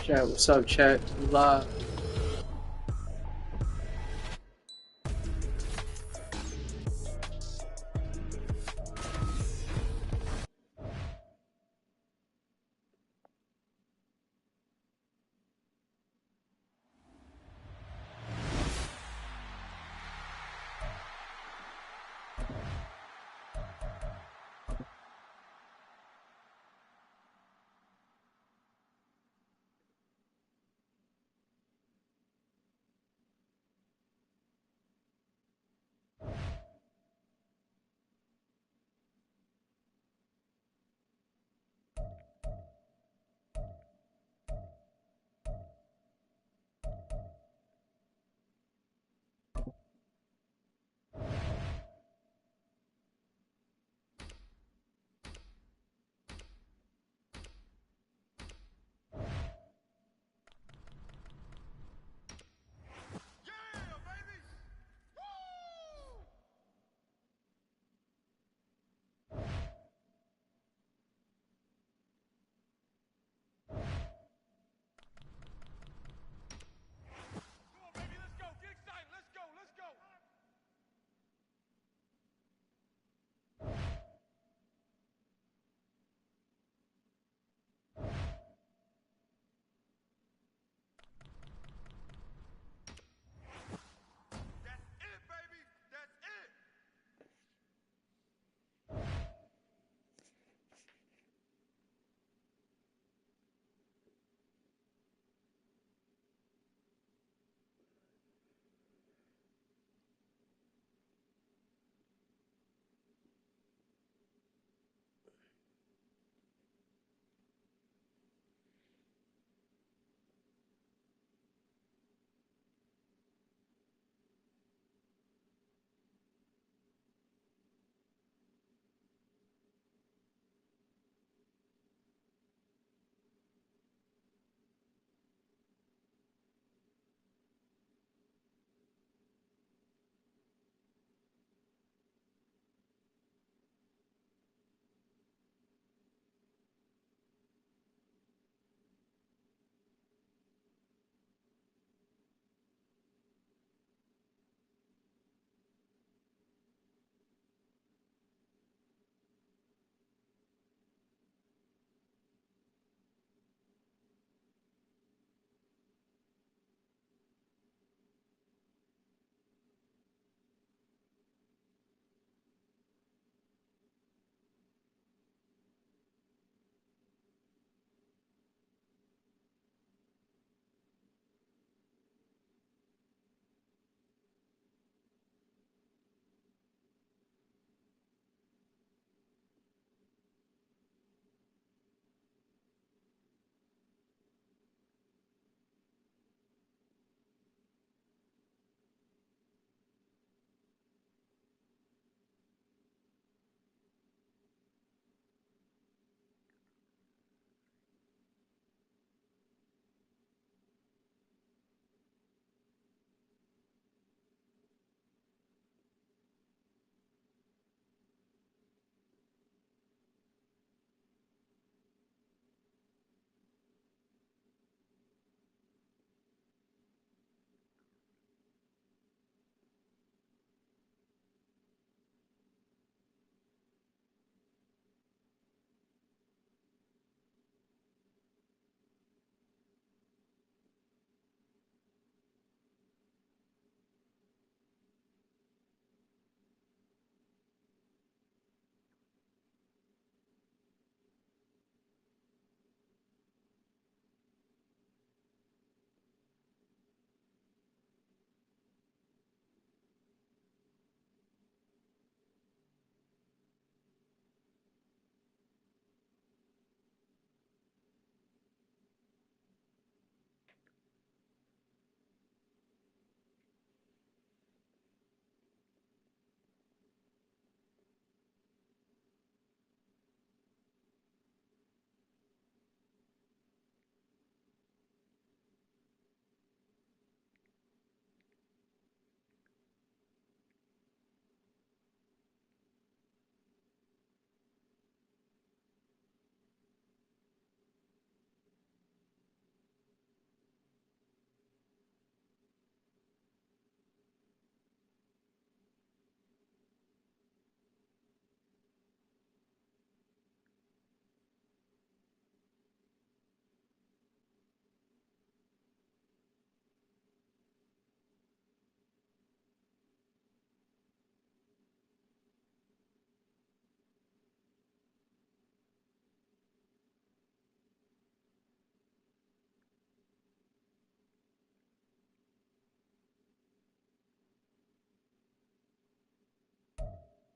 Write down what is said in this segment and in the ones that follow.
Chat, what's up, chat? We live.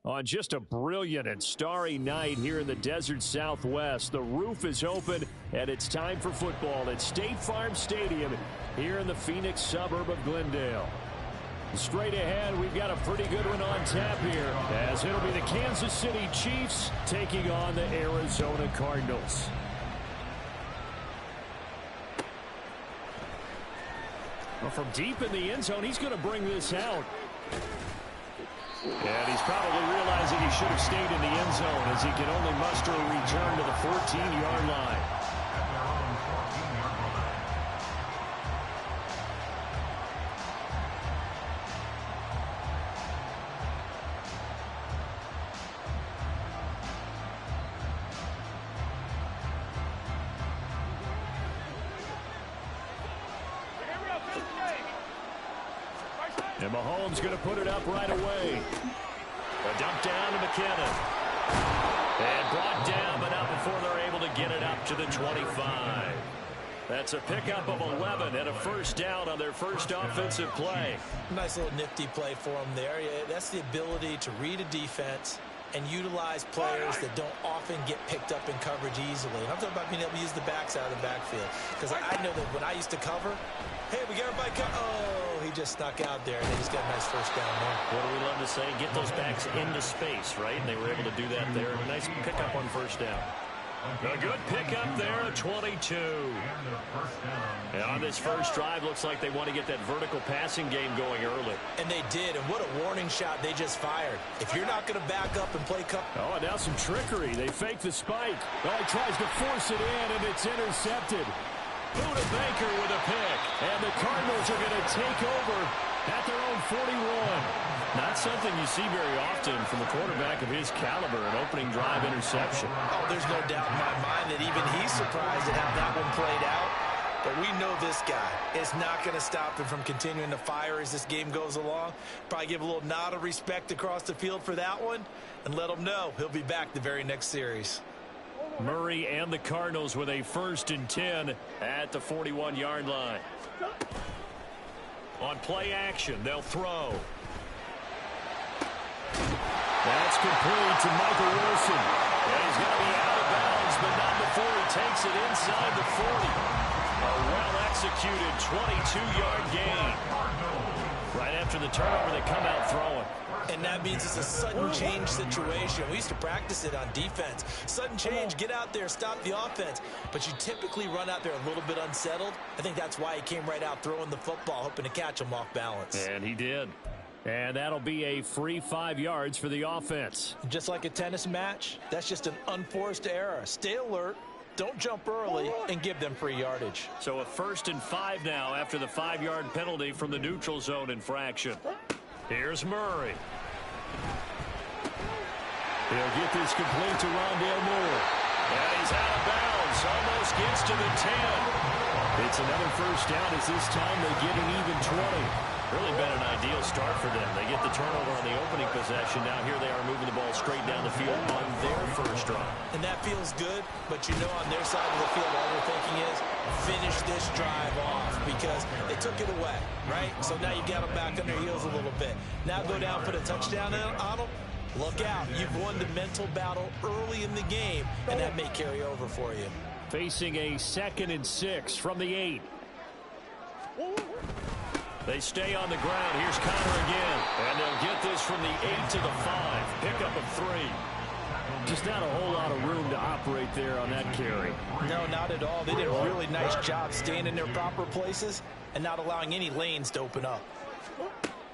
On just a brilliant and starry night here in the desert Southwest, the roof is open, and it's time for football at State Farm Stadium here in the Phoenix suburb of Glendale. Straight ahead, we've got a pretty good one on tap here, as it'll be the Kansas City Chiefs taking on the Arizona Cardinals. Well, from deep in the end zone, he's going to bring this out. And he's probably realizing he should have stayed in the end zone as he can only muster a return to the 14-yard line. And Mahomes going to put it up right away. A dump down to McKinnon. And brought down, but not before they're able to get it up to the 25. That's a pickup of 11 and a first down on their first offensive play. Nice little nifty play for them there. Yeah, that's the ability to read a defense and utilize players that don't often get picked up in coverage easily. And I'm talking about being able to use the backs out of the backfield. Because I know that when I used to cover, hey, we got everybody cover. Oh, he just snuck out there, and he's got a nice first down there. What do we love to say? Get those backs into space, right? And they were able to do that there. Nice pickup on first down. A good pickup there at 22. And on this first drive, looks like they want to get that vertical passing game going early. And they did, and what a warning shot they just fired. If you're not going to back up and play cover. Oh, and now some trickery. They fake the spike. Oh, he tries to force it in, and it's intercepted. Buda Baker with a pick. And the Cardinals are going to take over at their own 41. Not something you see very often from a quarterback of his caliber, an opening drive interception. Oh, there's no doubt in my mind that even he's surprised at how that one played out. But we know this guy is not going to stop him from continuing to fire as this game goes along. Probably give a little nod of respect across the field for that one and let him know he'll be back the very next series. Murray and the Cardinals with a 1st and 10 at the 41-yard line. On play action, they'll throw. That's complete to Michael Wilson. And he's going to be out of bounds, but not before he takes it inside the 40. A well-executed 22-yard gain. Right after the turnover, they come out throwing. And that means it's a sudden change situation. We used to practice it on defense. Sudden change, get out there, stop the offense. But you typically run out there a little bit unsettled. I think that's why he came right out throwing the football, hoping to catch him off balance. And he did. And that'll be a free 5 yards for the offense. Just like a tennis match, that's just an unforced error. Stay alert, don't jump early, and give them free yardage. So a 1st and 5 now after the 5-yard penalty from the neutral zone infraction. Here's Murray. He'll get this complete to Rondale Moore. And he's out of bounds. Almost gets to the 10. It's another first down as this time they get an even 20. Really been an ideal start for them. They get the turnover on the opening possession. Now here they are moving the ball straight down the field on their first drive. And that feels good, but you know on their side of the field all they're thinking is finish this drive off because they took it away, right? So now you got them back on their heels a little bit. Now go down, put a touchdown on them. Look out. You've won the mental battle early in the game, and that may carry over for you. Facing a 2nd and 6 from the 8. They stay on the ground. Here's Connor again. And they'll get this from the 8 to the 5. Pickup of 3. Just not a whole lot of room to operate there on that carry. No, not at all. They did a really nice job staying in their proper places and not allowing any lanes to open up.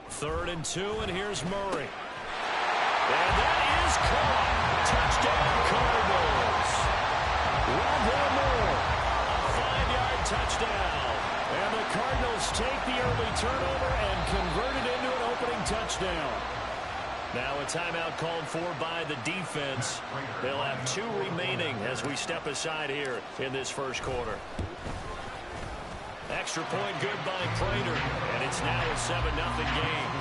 3rd and 2, and here's Murray. And that is caught. Touchdown, Cardinals. Rondale Moore. A 5-yard touchdown. And the Cardinals take the early turnover and convert it into an opening touchdown. Now a timeout called for by the defense. They'll have 2 remaining as we step aside here in this first quarter. Extra point good by Prater. And it's now a 7-0 game.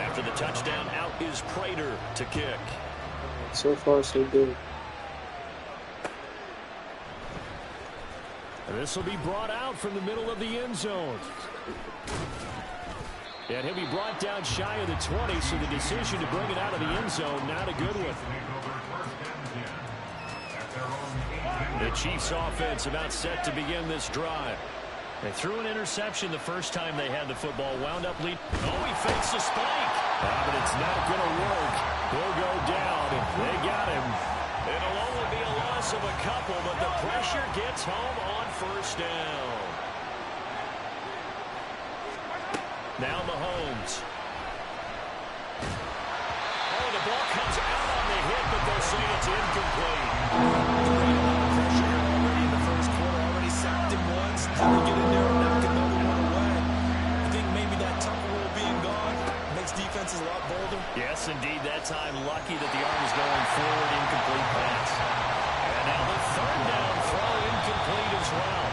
After the touchdown, out is Prater to kick. So far, so good. And this will be brought out from the middle of the end zone. And he'll be brought down shy of the 20, so the decision to bring it out of the end zone, not a good one. The Chiefs offense about set to begin this drive. They threw an interception the first time they had the football, wound up lead. Oh, he fakes a spike. But it's not going to work. He'll go down. They got him. It'll only be a loss of a couple, but the pressure gets home on first down. Now Mahomes. Oh, the ball comes out on the hit, but they'll say it's incomplete. Great amount of pressure here already in the first quarter. Already sacked him once. Now they get in there and knock another one away. I think maybe that tuck rule being gone makes defenses a lot bolder. Yes, indeed. That time, lucky that the arm is going forward. Incomplete pass. And now the third down throw incomplete as well.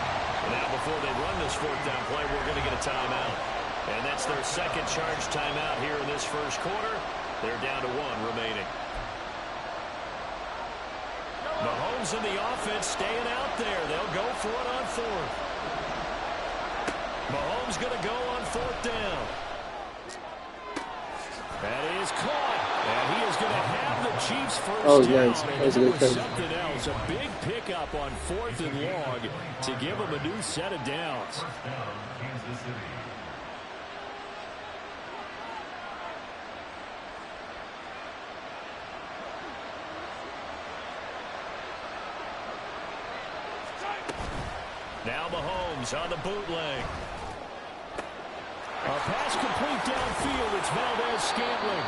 And now before they run this fourth down play, we're going to get a timeout. And that's their second charge timeout here in this first quarter. They're down to one remaining. Mahomes and the offense staying out there. They'll go for it on fourth. Mahomes going to go on fourth down. That is caught. And he is going to have the Chiefs first down. Nice. And that was something else. A big pickup on fourth and long to give them a new set of downs. Now Mahomes on the bootleg. A pass complete downfield. It's Valdez-Scantling.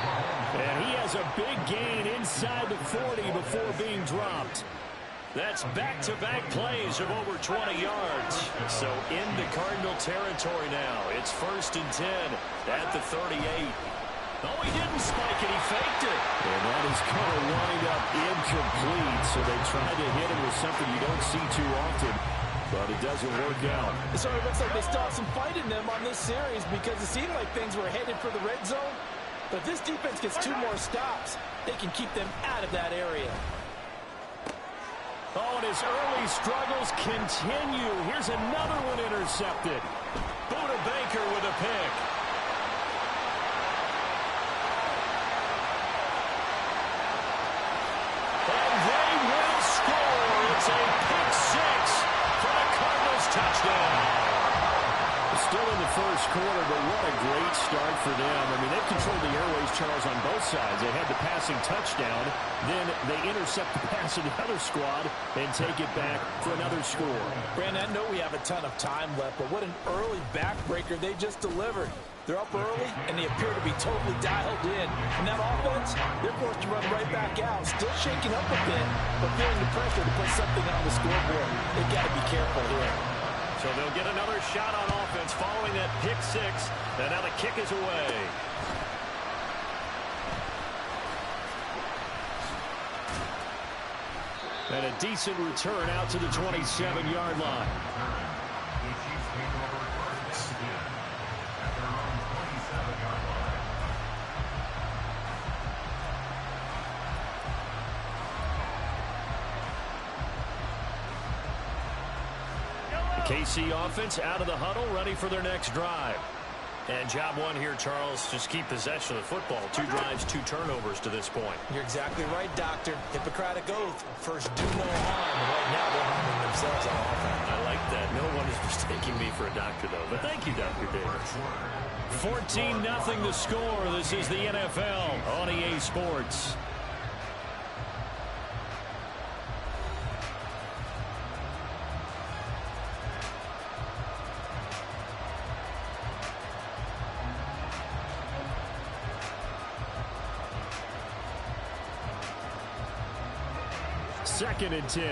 And he has a big gain inside the 40 before being dropped. That's back-to-back plays of over 20 yards. So into Cardinal territory now. It's 1st and 10 at the 38. Oh, he didn't spike it. He faked it. And that is going to wind up incomplete. So they tried to hit him with something you don't see too often. But it doesn't work out. It sort of looks like they still have some fight in them on this series because it seemed like things were headed for the red zone. But if this defense gets 2 more stops, they can keep them out of that area. Oh, and his early struggles continue. Here's another one intercepted. Buda Baker with a pick. And they will score. It's a pick 6. Touchdown. Still in the first quarter, but what a great start for them. I mean, they've controlled the airways, Charles, on both sides. They had the passing touchdown, then they intercept the pass of the other squad and take it back for another score. Brandon, I know we have a ton of time left, but what an early backbreaker they just delivered. They're up early, and they appear to be totally dialed in. And that offense, they're forced to run right back out. Still shaking up a bit, but feeling the pressure to put something on the scoreboard. They've got to be careful here. So they'll get another shot on offense following that pick 6. And now the kick is away. And a decent return out to the 27-yard line. KC offense out of the huddle, ready for their next drive. And job one here, Charles, just keep possession of the football. 2 drives, 2 turnovers to this point. You're exactly right, Doctor. Hippocratic oath. First, do no harm. And right now, they're harming themselves on offense. I like that. No one is mistaking me for a doctor, though. But thank you, Dr. Davis. 14-0 the score. This is the NFL on EA Sports. Second and 10.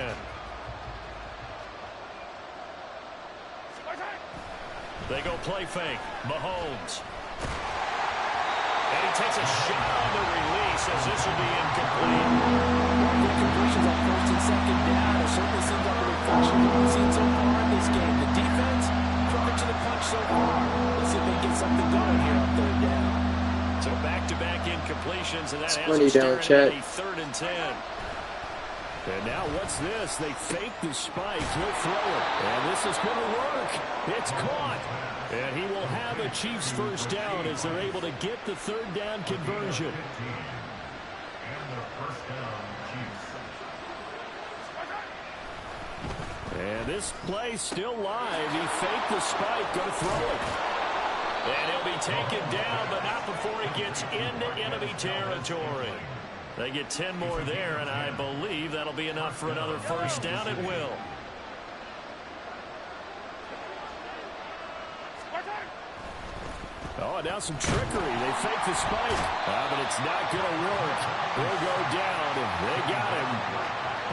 They go play fake. Mahomes. And he takes a shot on the release as this will be incomplete. Good completions on 1st and 2nd down. It certainly seems like a reflection of what we've seen so far in this game. The defense, crooked to the punch so far. Let's see if they can get something going here on 3rd down. So back-to-back incompletions, and that has Money down, Chet. 3rd and 10. And now what's this? They fake the spike. He'll throw it. And this is going to work. It's caught. And he will have a Chiefs first down as they're able to get the third down conversion. And this play still live. He faked the spike, going to throw it. And he'll be taken down, but not before he gets into enemy territory. They get 10 more there, and I believe that'll be enough for another first down. It will. Oh, now some trickery. They fake the spike. But it's not going to work. He'll go down, and they got him.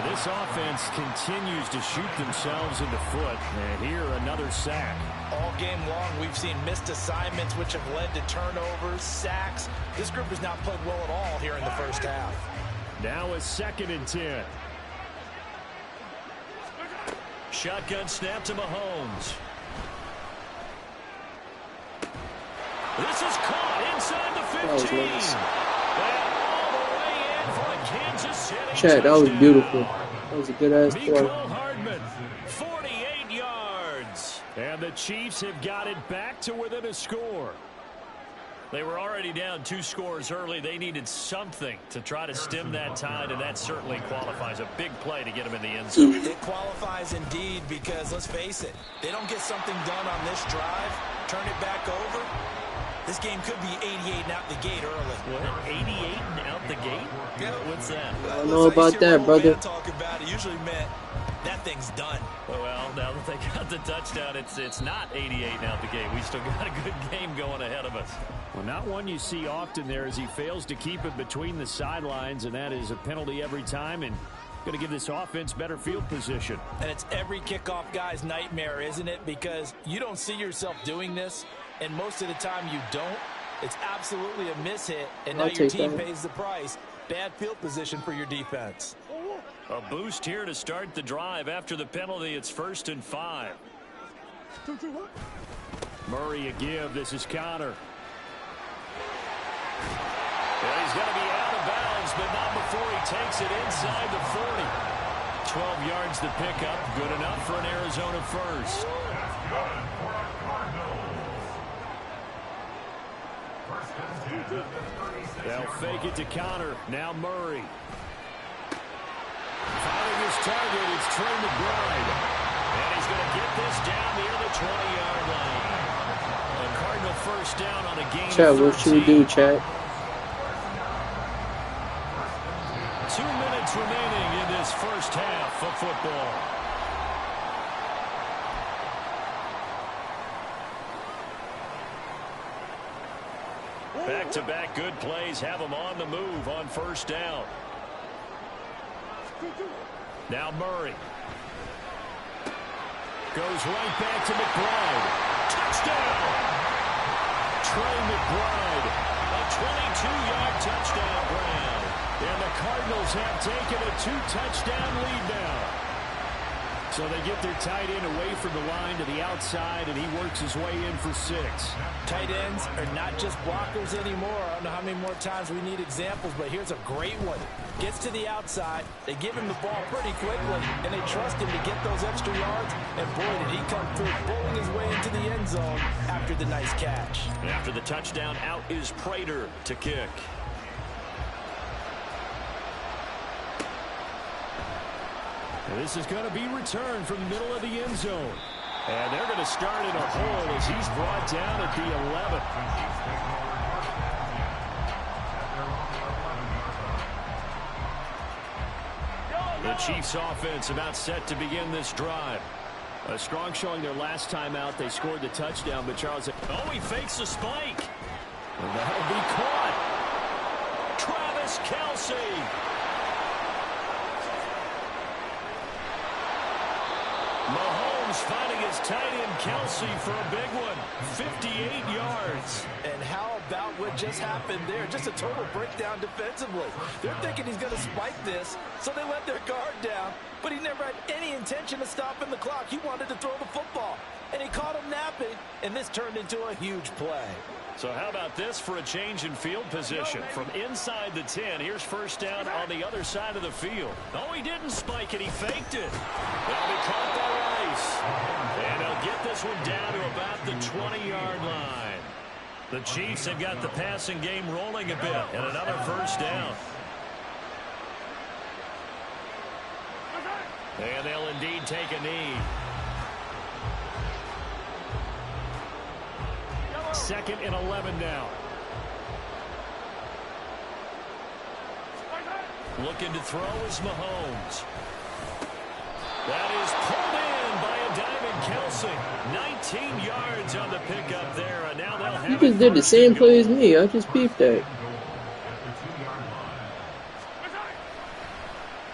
This offense continues to shoot themselves in the foot. And here, another sack. All game long, we've seen missed assignments, which have led to turnovers, sacks. This group has not played well at all here in the first half. Now a 2nd and 10. Shotgun snap to Mahomes. This is caught inside the 15. Nice. And all the way in for a Kansas City Chad, that was touchdown. beautiful. That was a good-ass play. Mecole Hardman, 48 yards. And the Chiefs have got it back to within a score. They were already down 2 scores early. They needed something to try to stem that tide, and that certainly qualifies. A big play to get them in the end zone. It qualifies indeed because, let's face it, they don't get something done on this drive, turn it back over, this game could be 88 and out the gate early. What, 88 and out the gate? Yeah. What's that? I don't know about that, brother. Talk about it usually meant that thing's done. Well, now that they got the touchdown, it's not 88 and out the gate. We still got a good game going ahead of us. Well, not one you see often there as he fails to keep it between the sidelines, and that is a penalty every time, and going to give this offense better field position. And it's every kickoff guy's nightmare, isn't it? Because you don't see yourself doing this, and most of the time you don't. It's absolutely a mishit, and now your team pays the price. Bad field position for your defense. A boost here to start the drive. After the penalty, it's 1st and 5. Murray a give. This is Connor. Well, he's going to be out of bounds, but not before he takes it inside the 40. 12 yards the pickup. Good enough for an Arizona first. They'll fake it to Connor. Now Murray. Finding his target, it's Trey McBride. And he's going to get this down near the 20-yard line. A Cardinal first down on a game. Chad, what should we do, Chad? 2 minutes remaining in this first half of football. Back-to-back good plays have them on the move on first down. Now Murray. Goes right back to McBride. Touchdown! Trey McBride. A 22-yard touchdown grab. And the Cardinals have taken a 2-touchdown lead now. So they get their tight end away from the line to the outside, and he works his way in for 6. Tight ends are not just blockers anymore. I don't know how many more times we need examples, but here's a great one. Gets to the outside, they give him the ball pretty quickly, and they trust him to get those extra yards, and boy, did he come through, bowling his way into the end zone after the nice catch. After the touchdown, out is Prater to kick. This is going to be returned from the middle of the end zone. And they're going to start in a hole as he's brought down at the 11. The Chiefs offense about set to begin this drive. A strong showing their last time out. They scored the touchdown, but Charles... Oh, he fakes the spike. And that'll be caught. Travis Kelce. Mahomes finding his tight end Kelce for a big one. 58 yards. And how about what just happened there? Just a total breakdown defensively. They're thinking he's going to spike this, so they let their guard down. But he never had any intention of stopping the clock. He wanted to throw the football. And he caught him napping, and this turned into a huge play. So how about this for a change in field position? From inside the 10, here's first down on the other side of the field. Oh, he didn't spike it. He faked it. That'll be caught by Rice. And he'll get this one down to about the 20-yard line. The Chiefs have got the passing game rolling a bit, and another first down. And they'll indeed take a knee. 2nd and 11 now. Looking to throw is Mahomes. That is pulled in by a diving Kelsey. 19 yards on the pickup there, and now they'll have You just did the same play as me. I just beefed that.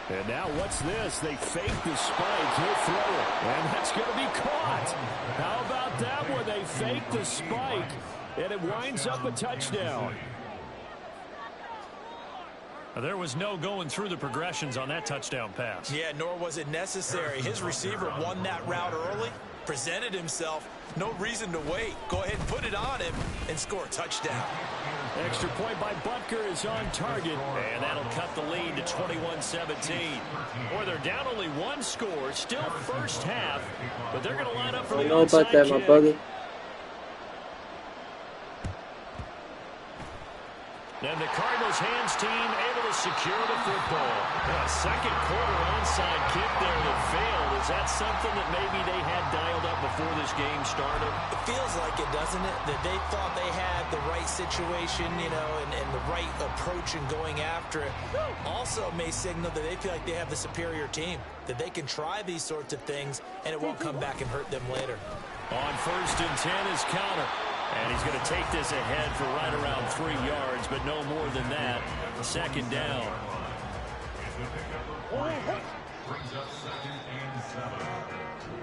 And now what's this? They fake the spike. He'll throw it. And that's going to be caught. How about that one? They fake the spike, and it winds up a touchdown. There was no going through the progressions on that touchdown pass. Yeah, nor was it necessary. His receiver won that route early, presented himself. No reason to wait. Go ahead and put it on him and score a touchdown. Extra point by Butker is on target, and that'll cut the lead to 21-17. Boy, they're down only one score, still first half, but they're going to line up for the onside kick. I know about that, my brother. And the Cardinals' hands team able to secure the football. A second quarter onside kick there that failed. Is that something that maybe they had dialed up before this game started? It feels like it, doesn't it? That they thought they had the right situation, you know, and the right approach in going after it. Also may signal that they feel like they have the superior team, that they can try these sorts of things, and it won't come back and hurt them later. On 1st and 10 is Conner. And he's going to take this ahead for right around 3 yards, but no more than that. 2nd down.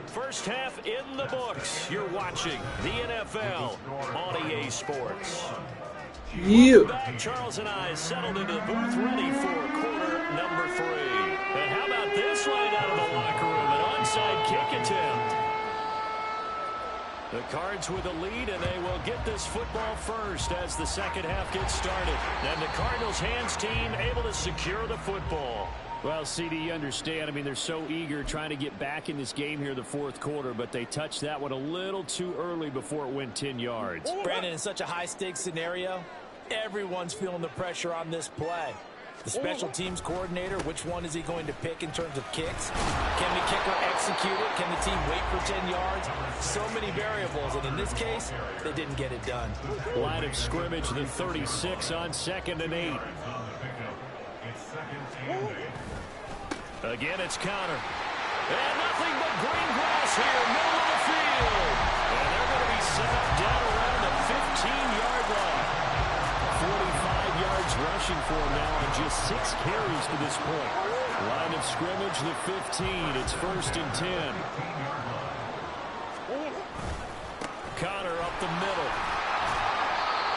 First half in the books. You're watching the NFL on EA Sports. Yeah. Back, Charles and I settled into the booth ready for quarter number 3. And how about this right out of the locker room? An onside kick attempt. The Cards with a lead, and they will get this football first as the second half gets started. And the Cardinals' hands team able to secure the football. Well, CD, you understand. I mean, they're so eager trying to get back in this game here in the 4th quarter, but they touched that one a little too early before it went 10 yards. Brandon, in such a high-stakes scenario, everyone's feeling the pressure on this play. The special teams coordinator, which one is he going to pick in terms of kicks? Can the kicker execute it? Can the team wait for 10 yards? So many variables, and in this case, they didn't get it done. Line of scrimmage, the 36 on 2nd and 8. Again, it's Conner. And nothing but green grass here, middle of the field. And they're going to be set up down around the 15-yard line. 45 yards rushing for him now on just 6 carries to this point. Line of scrimmage, the 15. It's 1st and 10. Conner up the middle.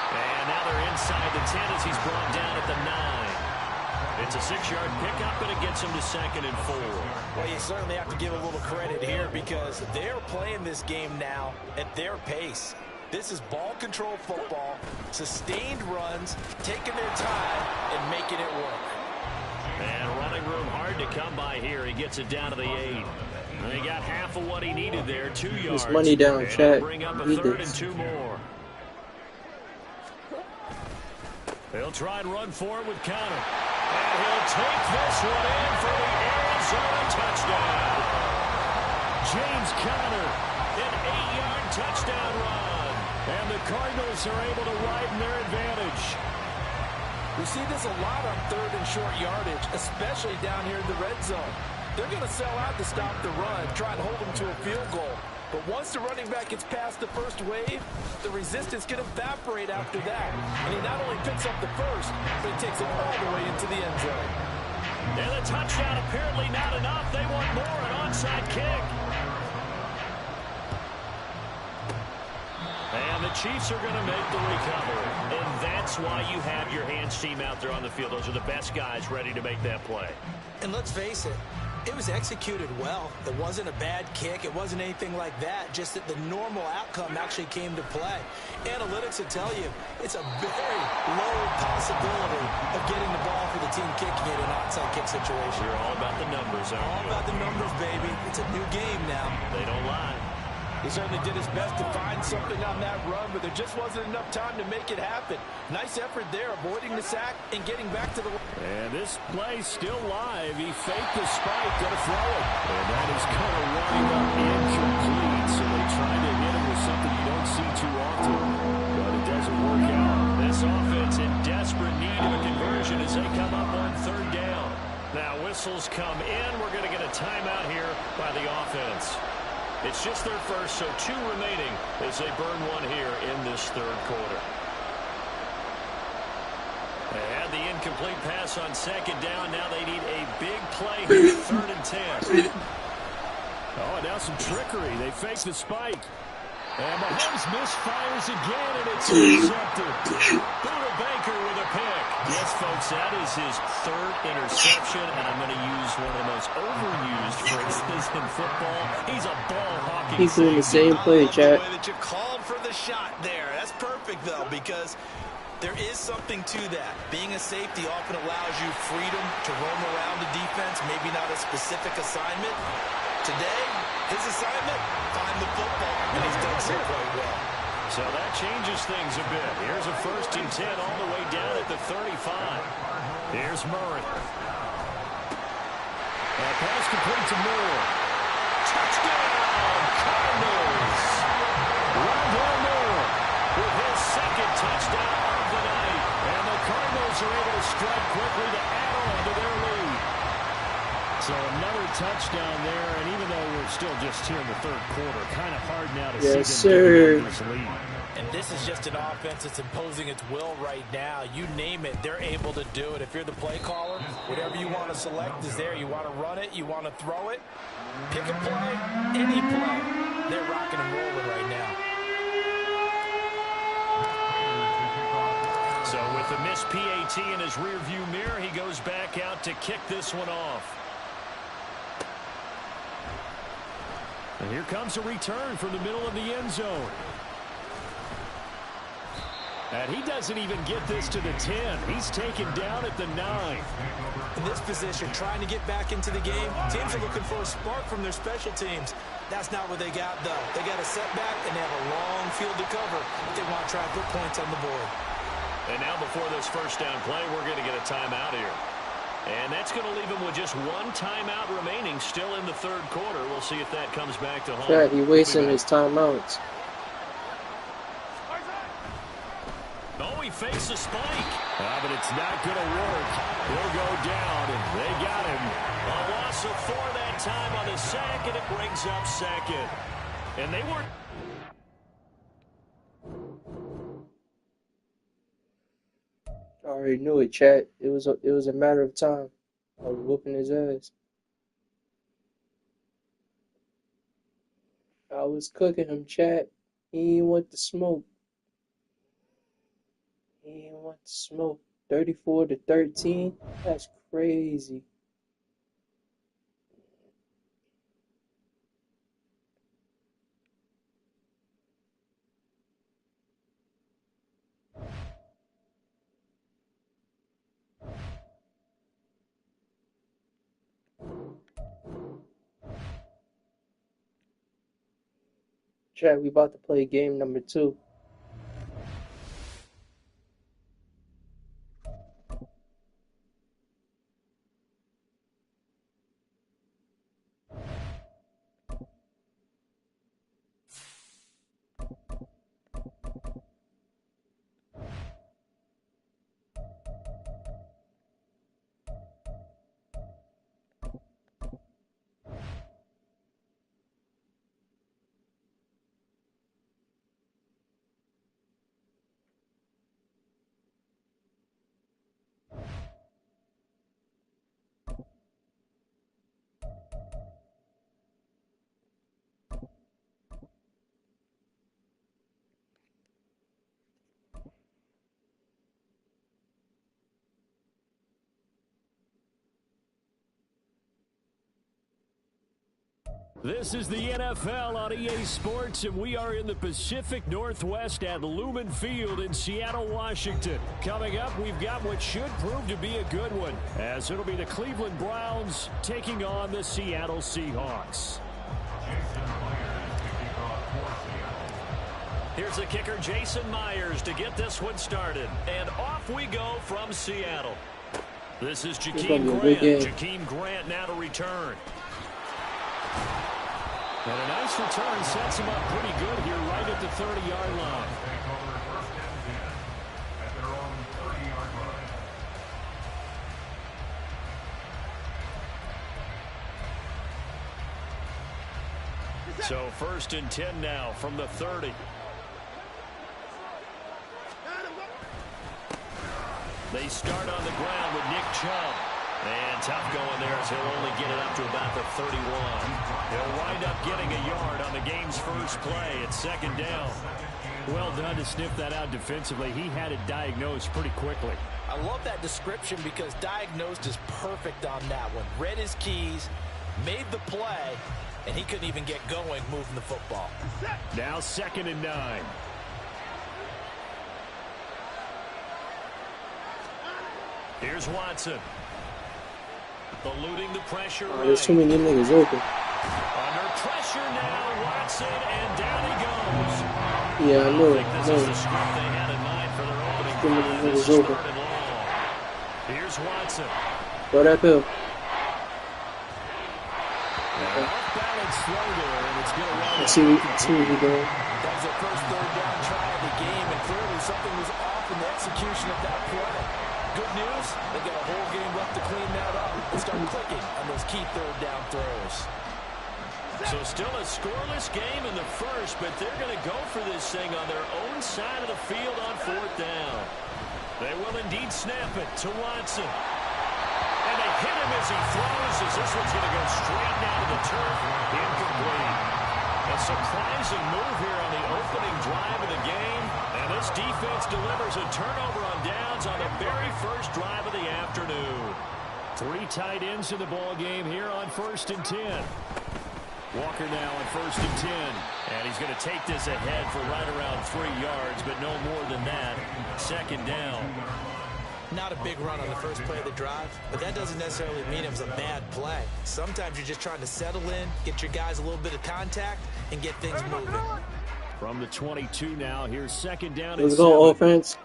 And now they're inside the 10 as he's brought down at the 9. It's a 6-yard pickup, and it gets him to 2nd and 4. Well, you certainly have to give a little credit here because they're playing this game now at their pace. This is ball control football, sustained runs, taking their time, and making it work. And running room hard to come by here. He gets it down to the 8. And he got half of what he needed there, 2 yards. This money down, Chad. Bring up a 3rd and 2 more. They'll try and run for it with Conner. And he'll take this one in for the Arizona touchdown. James Conner, an 8-yard touchdown run. And the Cardinals are able to widen their advantage. We see this a lot on 3rd and short yardage, especially down here in the red zone. They're going to sell out to stop the run, try and hold them to a field goal. But once the running back gets past the first wave, the resistance can evaporate after that. And he not only picks up the first, but he takes it all the way into the end zone. And the touchdown apparently not enough. They want more, an onside kick. And the Chiefs are going to make the recovery. And that's why you have your hands team out there on the field. Those are the best guys ready to make that play. And let's face it, it was executed well. It wasn't a bad kick. It wasn't anything like that. Just that the normal outcome actually came to play. Analytics will tell you it's a very low possibility of getting the ball for the team kicking it in an onside kick situation. You're all about the numbers, aren't you? All about the numbers, baby. It's a new game now. They don't lie. He certainly did his best to find something on that run, but there just wasn't enough time to make it happen. Nice effort there, avoiding the sack and getting back to the... And this play still live. He faked the spike, gonna throw it. And that is going to wind up incomplete. So they try to hit him with something you don't see too often, but it doesn't work out. This offense in desperate need of a conversion as they come up on third down. Now whistles come in. We're going to get a timeout here by the offense. It's just their first, so 2 remaining as they burn one here in this third quarter. They had the incomplete pass on second down. Now they need a big play here, 3rd and 10. Oh, and now some trickery. They fake the spike. And Mahomes misfires again, and it's intercepted. Buda Baker with a pick. Yes, folks, that is his 3rd interception, and I'm going to use one of the most overused phrases in football. He's a ball-hawking He's doing the same play, Chad. The way that you called for the shot there. That's perfect, though, because there is something to that. Being a safety often allows you freedom to roam around the defense, maybe not a specific assignment. Today, his assignment, find the football, and he's done so quite well. So that changes things a bit. Here's a 1st and 10 all the way down at the 35. Here's Murray. That pass complete to Moore. Touchdown, Cardinals. Rondell Moore with his 2nd touchdown of the night. And the Cardinals are able to strike quickly to add on to their lead. So another touchdown there, and even though we're still just here in the 3rd quarter, kind of hard now to see them get this lead. And this is just an offense that's imposing its will right now. You name it, they're able to do it. If you're the play caller, whatever you want to select is there. You want to run it, you want to throw it, pick a play, any play. They're rocking and rolling right now. So with the missed PAT in his rearview mirror, he goes back out to kick this one off. And here comes a return from the middle of the end zone. And he doesn't even get this to the 10. He's taken down at the 9. In this position, trying to get back into the game, teams are looking for a spark from their special teams. That's not what they got, though. They got a setback, and they have a long field to cover if they want to try and put points on the board. And now before this 1st down play, we're going to get a timeout here. And that's going to leave him with just 1 timeout remaining still in the 3rd quarter. We'll see if that comes back to home. Chad, he wasting his timeouts. Oh, he fakes the spike. But it's not going to work. He'll go down, and they got him. A loss of 4 that time on the sack, and it brings up 2nd. And they weren't... I already knew it, Chad. It was a matter of time. I was whooping his ass. I was cooking him, Chad. He ain't want the smoke. He ain't want the smoke. 34-13. That's crazy. Chad, we about to play game number 2. This is the NFL on EA Sports, and we are in the Pacific Northwest at Lumen Field in Seattle, Washington. Coming up, we've got what should prove to be a good one, as it'll be the Cleveland Browns taking on the Seattle Seahawks. here's the kicker, Jason Myers, to get this one started. And off we go from Seattle. This is Jakeem Grant. Jakeem Grant now to return. And a nice return sets him up pretty good here right at the 30-yard line. So 1st and 10 now from the 30. They start on the ground with Nick Chubb. And tough going there as he'll only get it up to about the 31. He'll wind up getting a yard on the game's first play. It's 2nd down. Well done to sniff that out defensively. He had it diagnosed pretty quickly. I love that description because diagnosed is perfect on that one. Read his keys, made the play, and he couldn't even get going moving the football. Now 2nd and 9. Here's Watson. Eluding the pressure. There's too many niggas open. Under pressure now, Watson, and down he goes. Yeah, I know. I think this is the script they had in mind for their opening drive. This is open. 3rd and long. Here's Watson. Throw that pill. Off-balance throw there, and it's going to run. Let's see what we're doing. That was their first 3rd down try of the game, and clearly something was off in the execution of that play. Good news, they got a whole game left to clean that up and start clicking on those key 3rd down throws. So still a scoreless game in the first, but they're going to go for this thing on their own side of the field on 4th down. They will indeed snap it to Watson. And they hit him as he throws, as this one's going to go straight down to the turf. Incomplete. A surprising move here on the opening drive of the game. And this defense delivers a turnover on downs on the very first drive of the afternoon. 3 tight ends in the ball game here on 1st and 10. Walker now on 1st and 10. And he's going to take this ahead for right around 3 yards, but no more than that. 2nd down. Not a big run on the first play of the drive, but that doesn't necessarily mean it was a bad play. Sometimes you're just trying to settle in, get your guys a little bit of contact, and get things moving. From the 22 now, here's 2nd down. Let's go, offense.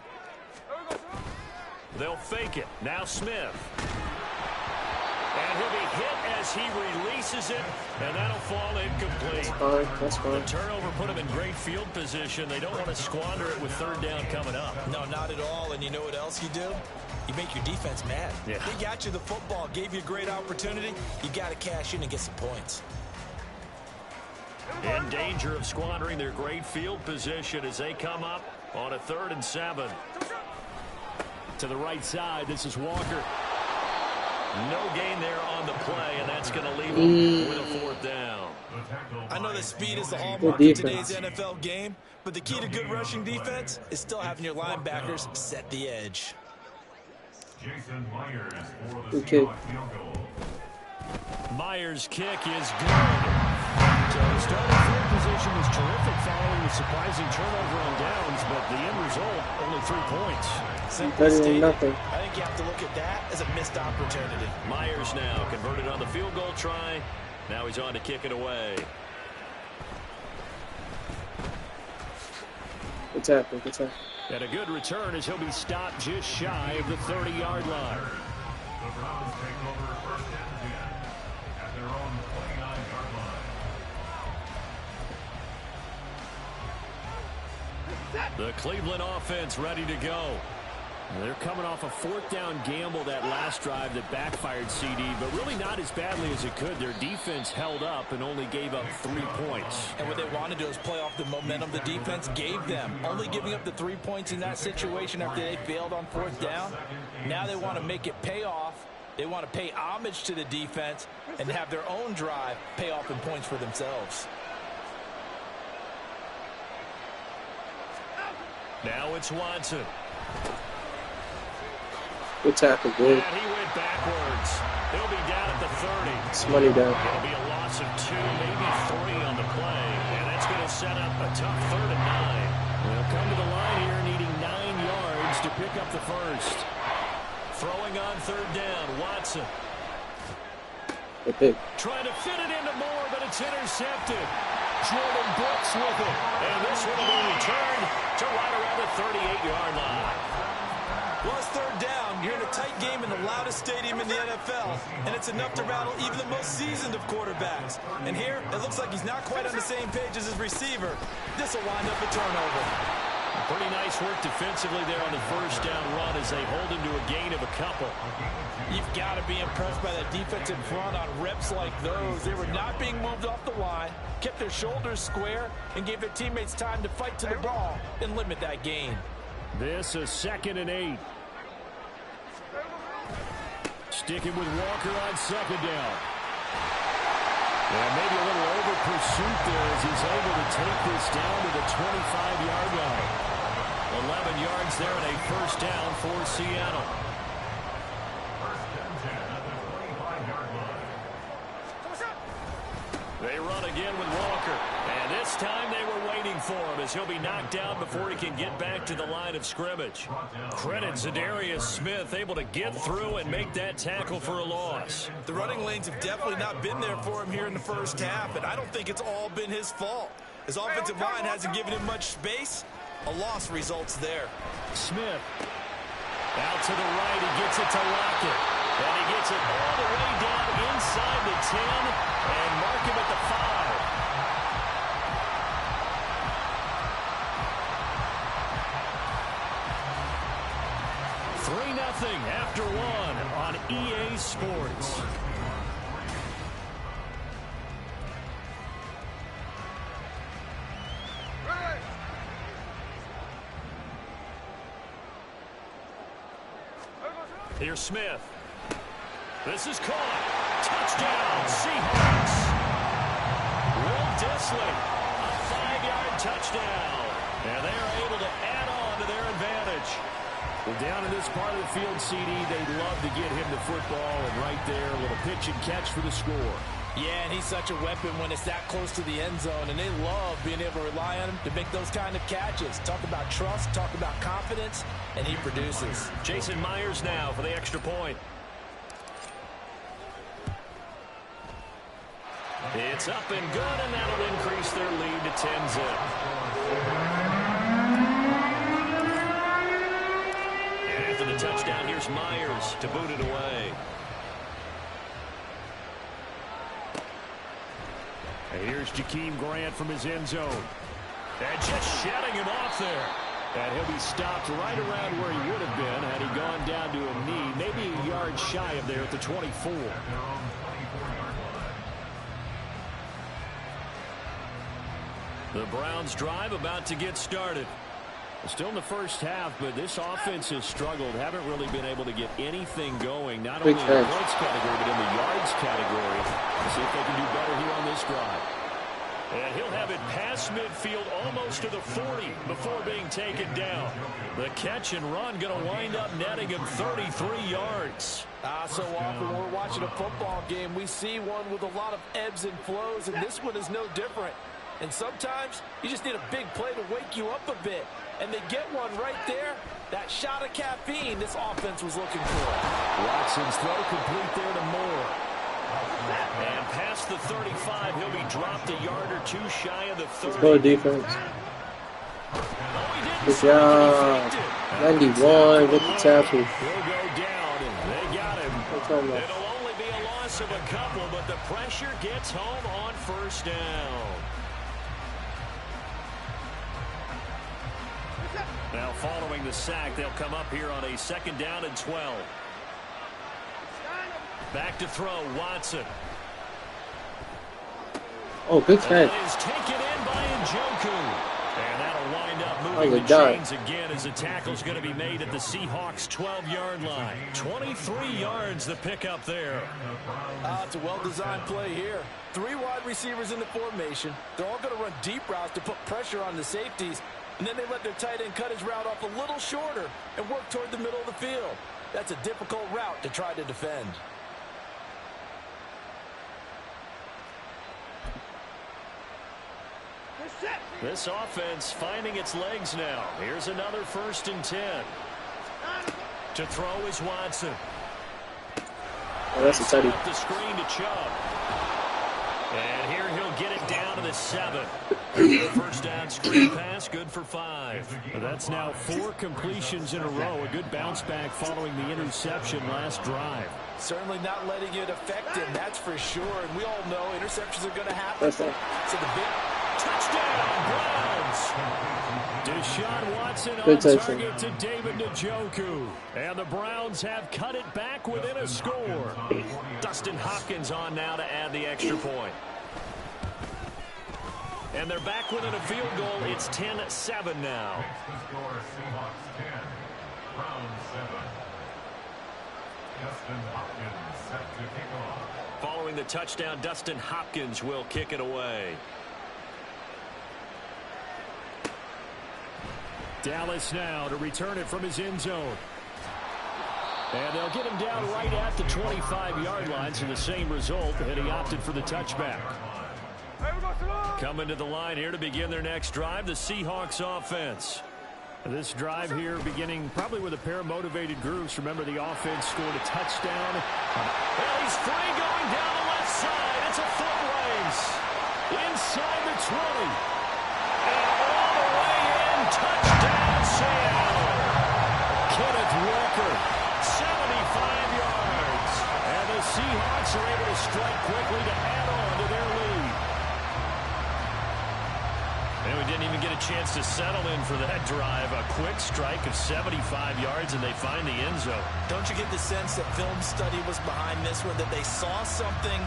They'll fake it. Now Smith. And he'll be hit as he releases it, and that'll fall incomplete. That's fine. The turnover put him in great field position. They don't want to squander it with 3rd down coming up. No, not at all. And you know what else you do? You make your defense mad. Yeah. They got you the football, gave you a great opportunity. You got to cash in and get some points. In danger of squandering their great field position as they come up on a 3rd and 7. To the right side, this is Walker. No gain there on the play, and that's going to leave them with a 4th down. I know that speed is the hallmark of today's NFL game, but the key to good rushing defense is still having your linebackers set the edge. Jason Myers for the Okay. field goal. Myers' kick is good. So the starting field position was terrific following the surprising turnover on downs, but the end result, only 3 points. Simply Better than stated, nothing. I think you have to look at that as a missed opportunity. Myers now converted on the field goal try. Now he's on to kick it away. What's happening? And a good return as he'll be stopped just shy of the 30-yard line. The Browns take over 1st and 10 at their own 29-yard line. The Cleveland offense ready to go. They're coming off a 4th down gamble that last drive that backfired CD, but really not as badly as it could. Their defense held up and only gave up 3 points. And what they want to do is play off the momentum the defense gave them. Only giving up the 3 points in that situation after they failed on 4th down. Now they want to make it pay off. They want to pay homage to the defense and have their own drive pay off in points for themselves. Now it's Watson. Good tackle, boy. And he went backwards. He'll be down at the 30. It's money down. It'll be a loss of 2, maybe 3 on the play. And that's going to set up a tough 3rd and 9. They'll come to the line here needing 9 yards to pick up the first. Throwing on 3rd down, Watson. Good pick. Trying to fit it into Moore, but it's intercepted. Jordan Brooks with it. And this one will be returned to right around the 38-yard line. Well, it's third down. You're in a tight game in the loudest stadium in the NFL, and it's enough to rattle even the most seasoned of quarterbacks. And here, it looks like he's not quite on the same page as his receiver. This will wind up a turnover. Pretty nice work defensively there on the first down run as they hold him to a gain of a couple. You've got to be impressed by that defensive front on reps like those. They were not being moved off the line, kept their shoulders square, and gave their teammates time to fight to the ball and limit that gain. This is 2nd and 8. Sticking with Walker on 2nd down. And maybe a little over pursuit there as he's able to take this down to the 25-yard line. 11 yards there and a first down for Seattle. They run again with Walker. And this time they were waiting for him as he'll be knocked down before he can get back to the line of scrimmage. Credit Zadarius Smith, able to get through and make that tackle for a loss. The running lanes have definitely not been there for him here in the first half, and I don't think it's all been his fault. His offensive line hasn't given him much space. A loss results there. Smith out to the right. He gets it to Lockett. And he gets it all the way down inside the 10 and mark him at the 5. 3-0 after 1 on EA Sports. Here's Smith. This is caught. Touchdown, Seahawks. Will Dissly, a 5-yard touchdown. And they are able to add on to their advantage. Well, down in this part of the field, CD, they'd love to get him the football. And right there, a little pitch and catch for the score. Yeah, and he's such a weapon when it's that close to the end zone, and they love being able to rely on him to make those kind of catches. Talk about trust, talk about confidence, and he produces. Jason Myers now for the extra point. It's up and good, and that'll increase their lead to 10-zip. And after the touchdown, here's Myers to boot it away. And here's Jakeem Grant from his end zone. And just shedding him off there. And he'll be stopped right around where he would have been had he gone down to a knee, maybe a yard shy of there at the 24. The Browns drive about to get started. Still in the first half, but this offense has struggled. Haven't really been able to get anything going, not only in the points category, but in the yards category. Let's see if they can do better here on this drive. And he'll have it past midfield almost to the 40 before being taken down. The catch and run going to wind up netting him 33 yards. So often when we're watching a football game, we see one with a lot of ebbs and flows, and this one is no different. And sometimes you just need a big play to wake you up a bit. And they get one right there. That shot of caffeine this offense was looking for. Watson's throw complete there to Moore. And past the 35, he'll be dropped a yard or two shy of the 30. Let's go defense. Good job. 91 with the tackle. He'll go down, and they got him. It'll only be a loss of a couple, but the pressure gets home on first down. Now following the sack, they'll come up here on a 2nd down and 12. Back to throw, Watson. Oh, good catch. Is taken in by Njoku. And that'll wind up moving the chains again as the tackle's going to be made at the Seahawks' 12-yard line. 23 yards the pickup there. It's a well-designed play here. 3 wide receivers in the formation. They're all going to run deep routes to put pressure on the safeties. And then they let their tight end cut his route off a little shorter and work toward the middle of the field. That's a difficult route to try to defend. This offense finding its legs now. Here's another 1st and 10. To throw is Watson. Oh, that's a tutty. Off the screen to Chubb. And here he'll get it down to the 7. The first down screen pass, good for 5. That's now 4 completions in a row. A good bounce back following the interception last drive. Certainly not letting it affect him, that's for sure. And we all know interceptions are going to happen. So the big touchdown, Browns. Deshaun Watson on target to David Njoku. And the Browns have cut it back within a score. Dustin Hopkins on now to add the extra point. And they're back within a field goal. It's 10-7 now. The score, Seahawks 10, Browns 7. Dustin Hopkins set to kick off. Following the touchdown, Dustin Hopkins will kick it away. Dallas now to return it from his end zone. And they'll get him down right at the 25-yard line, so the same result, and he opted for the touchback. Coming to the line here to begin their next drive, the Seahawks offense. This drive here beginning probably with a pair of motivated groups. Remember, the offense scored a touchdown. Well, he's free going down the left side. It's a foot race. Inside the 20. And all the way in. Touchdown, Seattle. Kenneth Walker, 75 yards. And the Seahawks are able to strike quickly to add on to their lead. And we didn't even get a chance to settle in for that drive. A quick strike of 75 yards, and they find the end zone. Don't you get the sense that film study was behind this one, that they saw something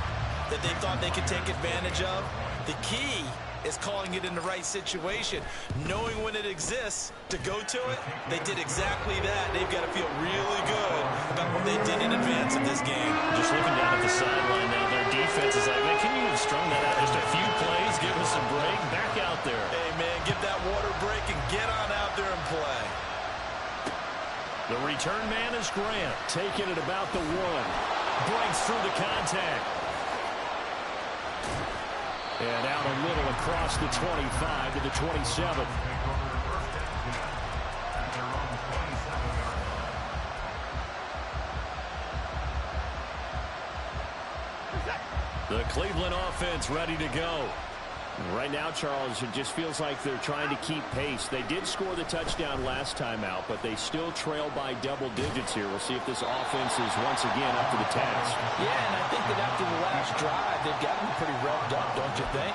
that they thought they could take advantage of? The key is calling it in the right situation, knowing when it exists to go to it. They did exactly that. They've got to feel really good about what they did in advance of this game. Just looking down at the sideline now, their defense is like, man, can you have strung that out just a few plays, give us a break, back out there. Hey, man, give that water break and get on out there and play. The return man is Grant, taking it about the 1. Breaks through the contact. And out a little across the 25 to the 27. The Cleveland offense ready to go. Right now, Charles, it just feels like they're trying to keep pace. They did score the touchdown last time out, but they still trail by double digits here. We'll see if this offense is once again up to the task. Yeah, and I think that after the last drive, they've gotten pretty revved up, don't you think?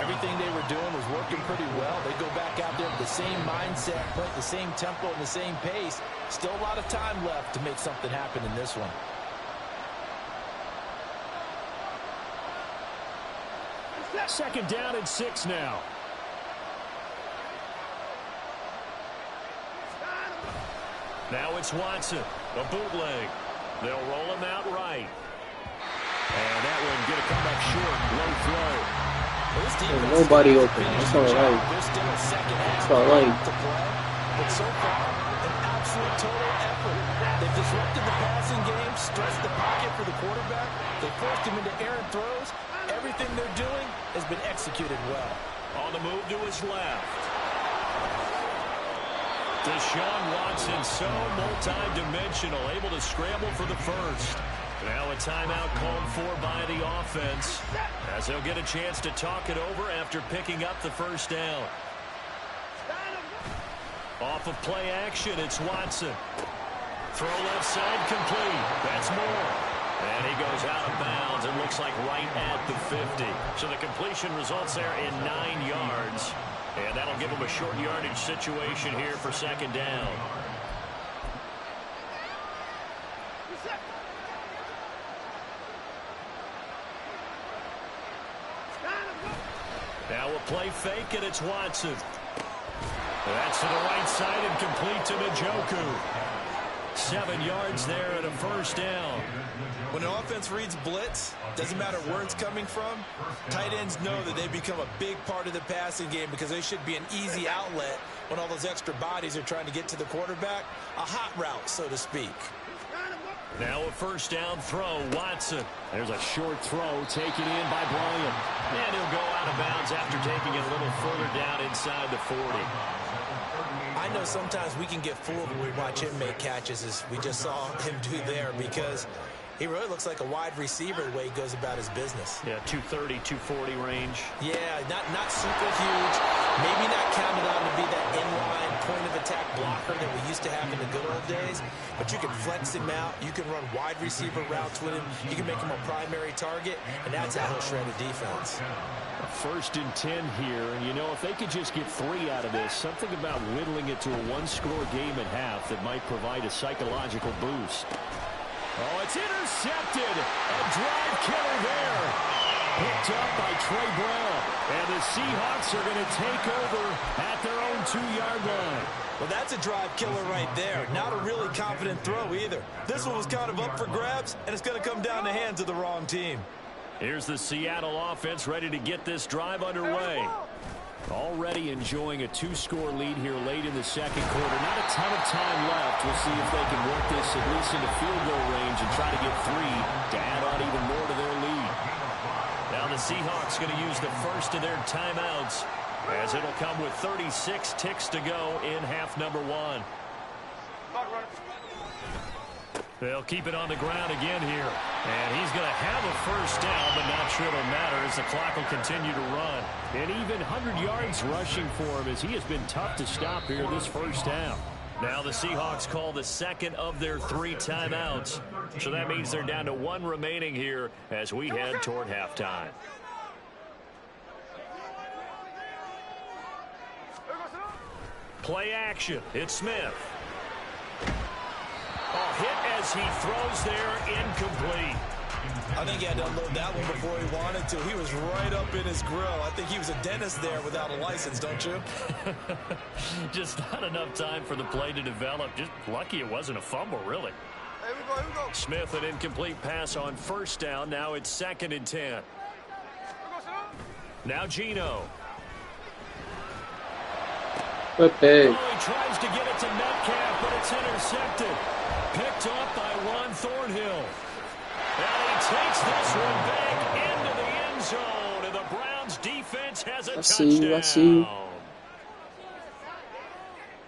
Everything they were doing was working pretty well. They go back out there with the same mindset, play the same tempo and the same pace. Still a lot of time left to make something happen in this one. Second down and 6 now. Now it's Watson, a bootleg. They'll roll him out right. And that one going to come up short, low throw. There's nobody open. That's all right. That's all right. But so far, an absolute total effort. They've disrupted the passing game, stretched the pocket for the quarterback. They forced him into errant throws. Everything they're doing has been executed well. On the move to his left. Deshaun Watson, so multi-dimensional, able to scramble for the first. Now a timeout called for by the offense, as they'll get a chance to talk it over after picking up the first down. Off of play action, it's Watson. Throw left side complete. That's more. And he goes out of bounds. It looks like right at the 50. So the completion results there in 9 yards. And that'll give him a short yardage situation here for second down. Now a play fake, and it's Watson. That's to the right side and complete to Njoku. 7 yards there and a first down. When an offense reads blitz, doesn't matter where it's coming from, tight ends know that they become a big part of the passing game because they should be an easy outlet when all those extra bodies are trying to get to the quarterback. A hot route, so to speak. Now a first down throw, Watson. There's a short throw taken in by Bryant. And he'll go out of bounds after taking it a little further down inside the 40. I know sometimes we can get fooled when we watch him make catches, as we just saw him do there, because He really looks like a wide receiver the way he goes about his business. Yeah, 230, 240 range. Yeah, not super huge. Maybe not counted on to be that inline point-of-attack blocker that we used to have in the good old days. But you can flex him out. You can run wide receiver routes with him. You can make him a primary target, and that's how he'll shred a defense. First and 10 here, and you know, if they could just get 3 out of this, something about whittling it to a one-score game at half that might provide a psychological boost. Oh, it's intercepted. A drive killer there. Picked up by Trey Brown. And the Seahawks are going to take over at their own 2-yard line. Well, that's a drive killer right there. Not a really confident throw either. This one was kind of up for grabs, and it's going to come down the hands of the wrong team. Here's the Seattle offense ready to get this drive underway. Already enjoying a 2-score lead here late in the second quarter. Not a ton of time left. We'll see if they can work this at least into field goal range and try to get 3 to add on even more to their lead. Now the Seahawks going to use the first of their timeouts as it'll come with 36 ticks to go in half number 1. They'll keep it on the ground again here. And he's going to have a first down, but not sure it'll matter as the clock will continue to run. And even 100 yards rushing for him as he has been tough to stop here this first half. Now the Seahawks call the second of their 3 timeouts. So that means they're down to 1 remaining here as we head toward halftime. Play action. It's Smith. Oh, hit as he throws there, incomplete. I think he had to unload that one before he wanted to. He was right up in his grill. I think he was a dentist there without a license, don't you? Just not enough time for the play to develop. Just lucky it wasn't a fumble, really. Here we go. Smith, an incomplete pass on first down. Now it's 2nd and 10. Now Geno. Okay. Oh, he tries to get it to Metcalf, but it's intercepted. Picked up by Juan Thornhill. And he takes this one back into the end zone. And the Browns defense has a touchdown. I see you.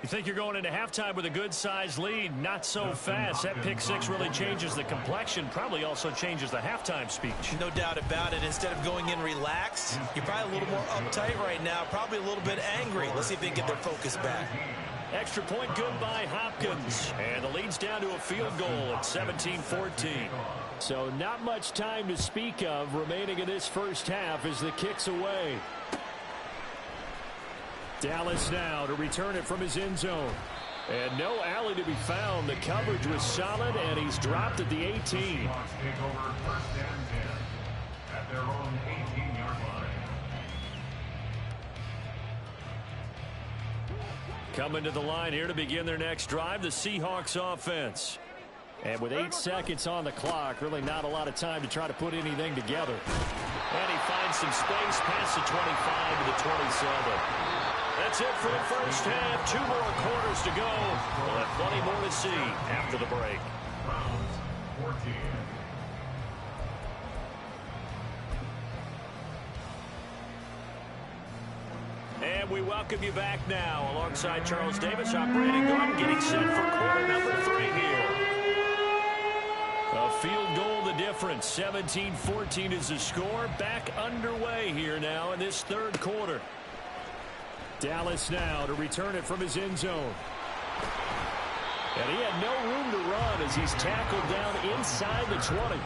You think you're going into halftime with a good-sized lead? Not so fast. That pick 6 really changes the complexion. Probably also changes the halftime speech. No doubt about it. Instead of going in relaxed, you're probably a little more uptight right now. Probably a little bit angry. Let's see if they can get their focus back. Extra point good by Hopkins. And the lead's down to a field goal at 17-14. So not much time to speak of remaining in this first half as the kick's away. Dallas now to return it from his end zone. And no alley to be found. The coverage was solid, and he's dropped at the 18. Take over 1st and 10 at their own 18-yard line. Coming to the line here to begin their next drive, the Seahawks offense. And with 8 seconds on the clock, really not a lot of time to try to put anything together. And he finds some space past the 25 to the 27. That's it for the first half. 2 more quarters to go. We'll have plenty more to see after the break. Browns 14. And we welcome you back now. Alongside Charles Davis, I'm Brandon Gordon, getting set for quarter number 3 here. A field goal the difference. 17-14 is the score. Back underway here now in this 3rd quarter. Dallas now to return it from his end zone. And he had no room to run as he's tackled down inside the 20. The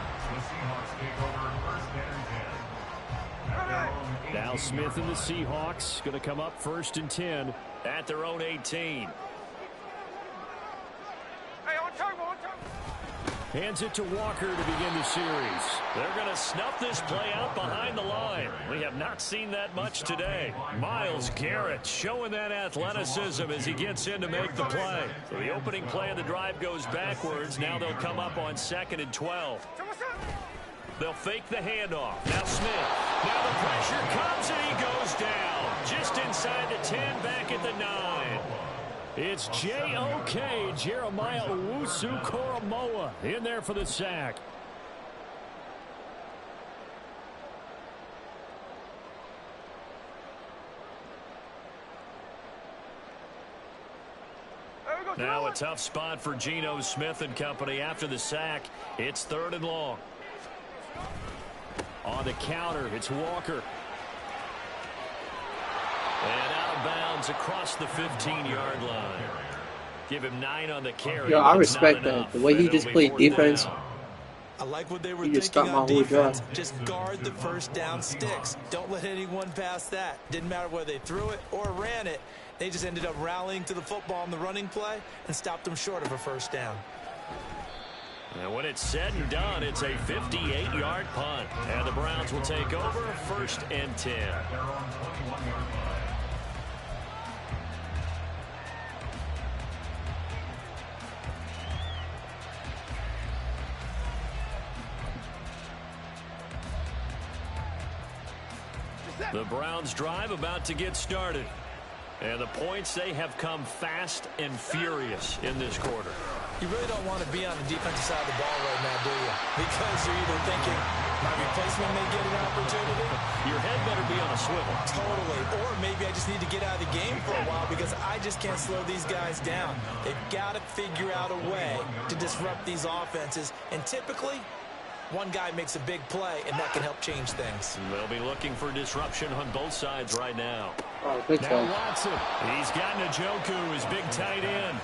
Seahawks take over 1st and 10 at their own 18. Now Smith and the Seahawks going to come up 1st and 10 at their own 18. Hands it to Walker to begin the series. They're going to snuff this play out behind the line. We have not seen that much today. Myles Garrett showing that athleticism as he gets in to make the play. So the opening play of the drive goes backwards. Now they'll come up on 2nd and 12. They'll fake the handoff. Now Smith. Now the pressure comes and he goes down. Just inside the 10, back at the 9. It's J.O.K. Jeremiah Owusu-Koramoah in there for the sack. Now a tough spot for Geno Smith and company after the sack. It's 3rd and long. On the counter, it's Walker. And out of bounds across the 15-yard line. Give him 9 on the carry. Yo, I respect that. The way he just played defense. I like what they were He just thinking stopped my on whole drive. defense. Just guard the first down sticks. Don't let anyone pass that. Didn't matter whether they threw it or ran it. They just ended up rallying to the football on the running play and stopped them short of a first down. And when it's said and done, it's a 58-yard punt. And the Browns will take over 1st and 10. The Browns drive about to get started. And the points, they have come fast and furious in this quarter. You really don't want to be on the defensive side of the ball right now, do you? Because you're either thinking, my replacement may get an opportunity. Your head better be on a swivel. Totally. Or maybe I just need to get out of the game for a while because I just can't slow these guys down. They've got to figure out a way to disrupt these offenses. And typically, one guy makes a big play, and that can help change things. They'll be looking for disruption on both sides right now. Oh, good Now try. Watson, he's got Njoku, his big tight end.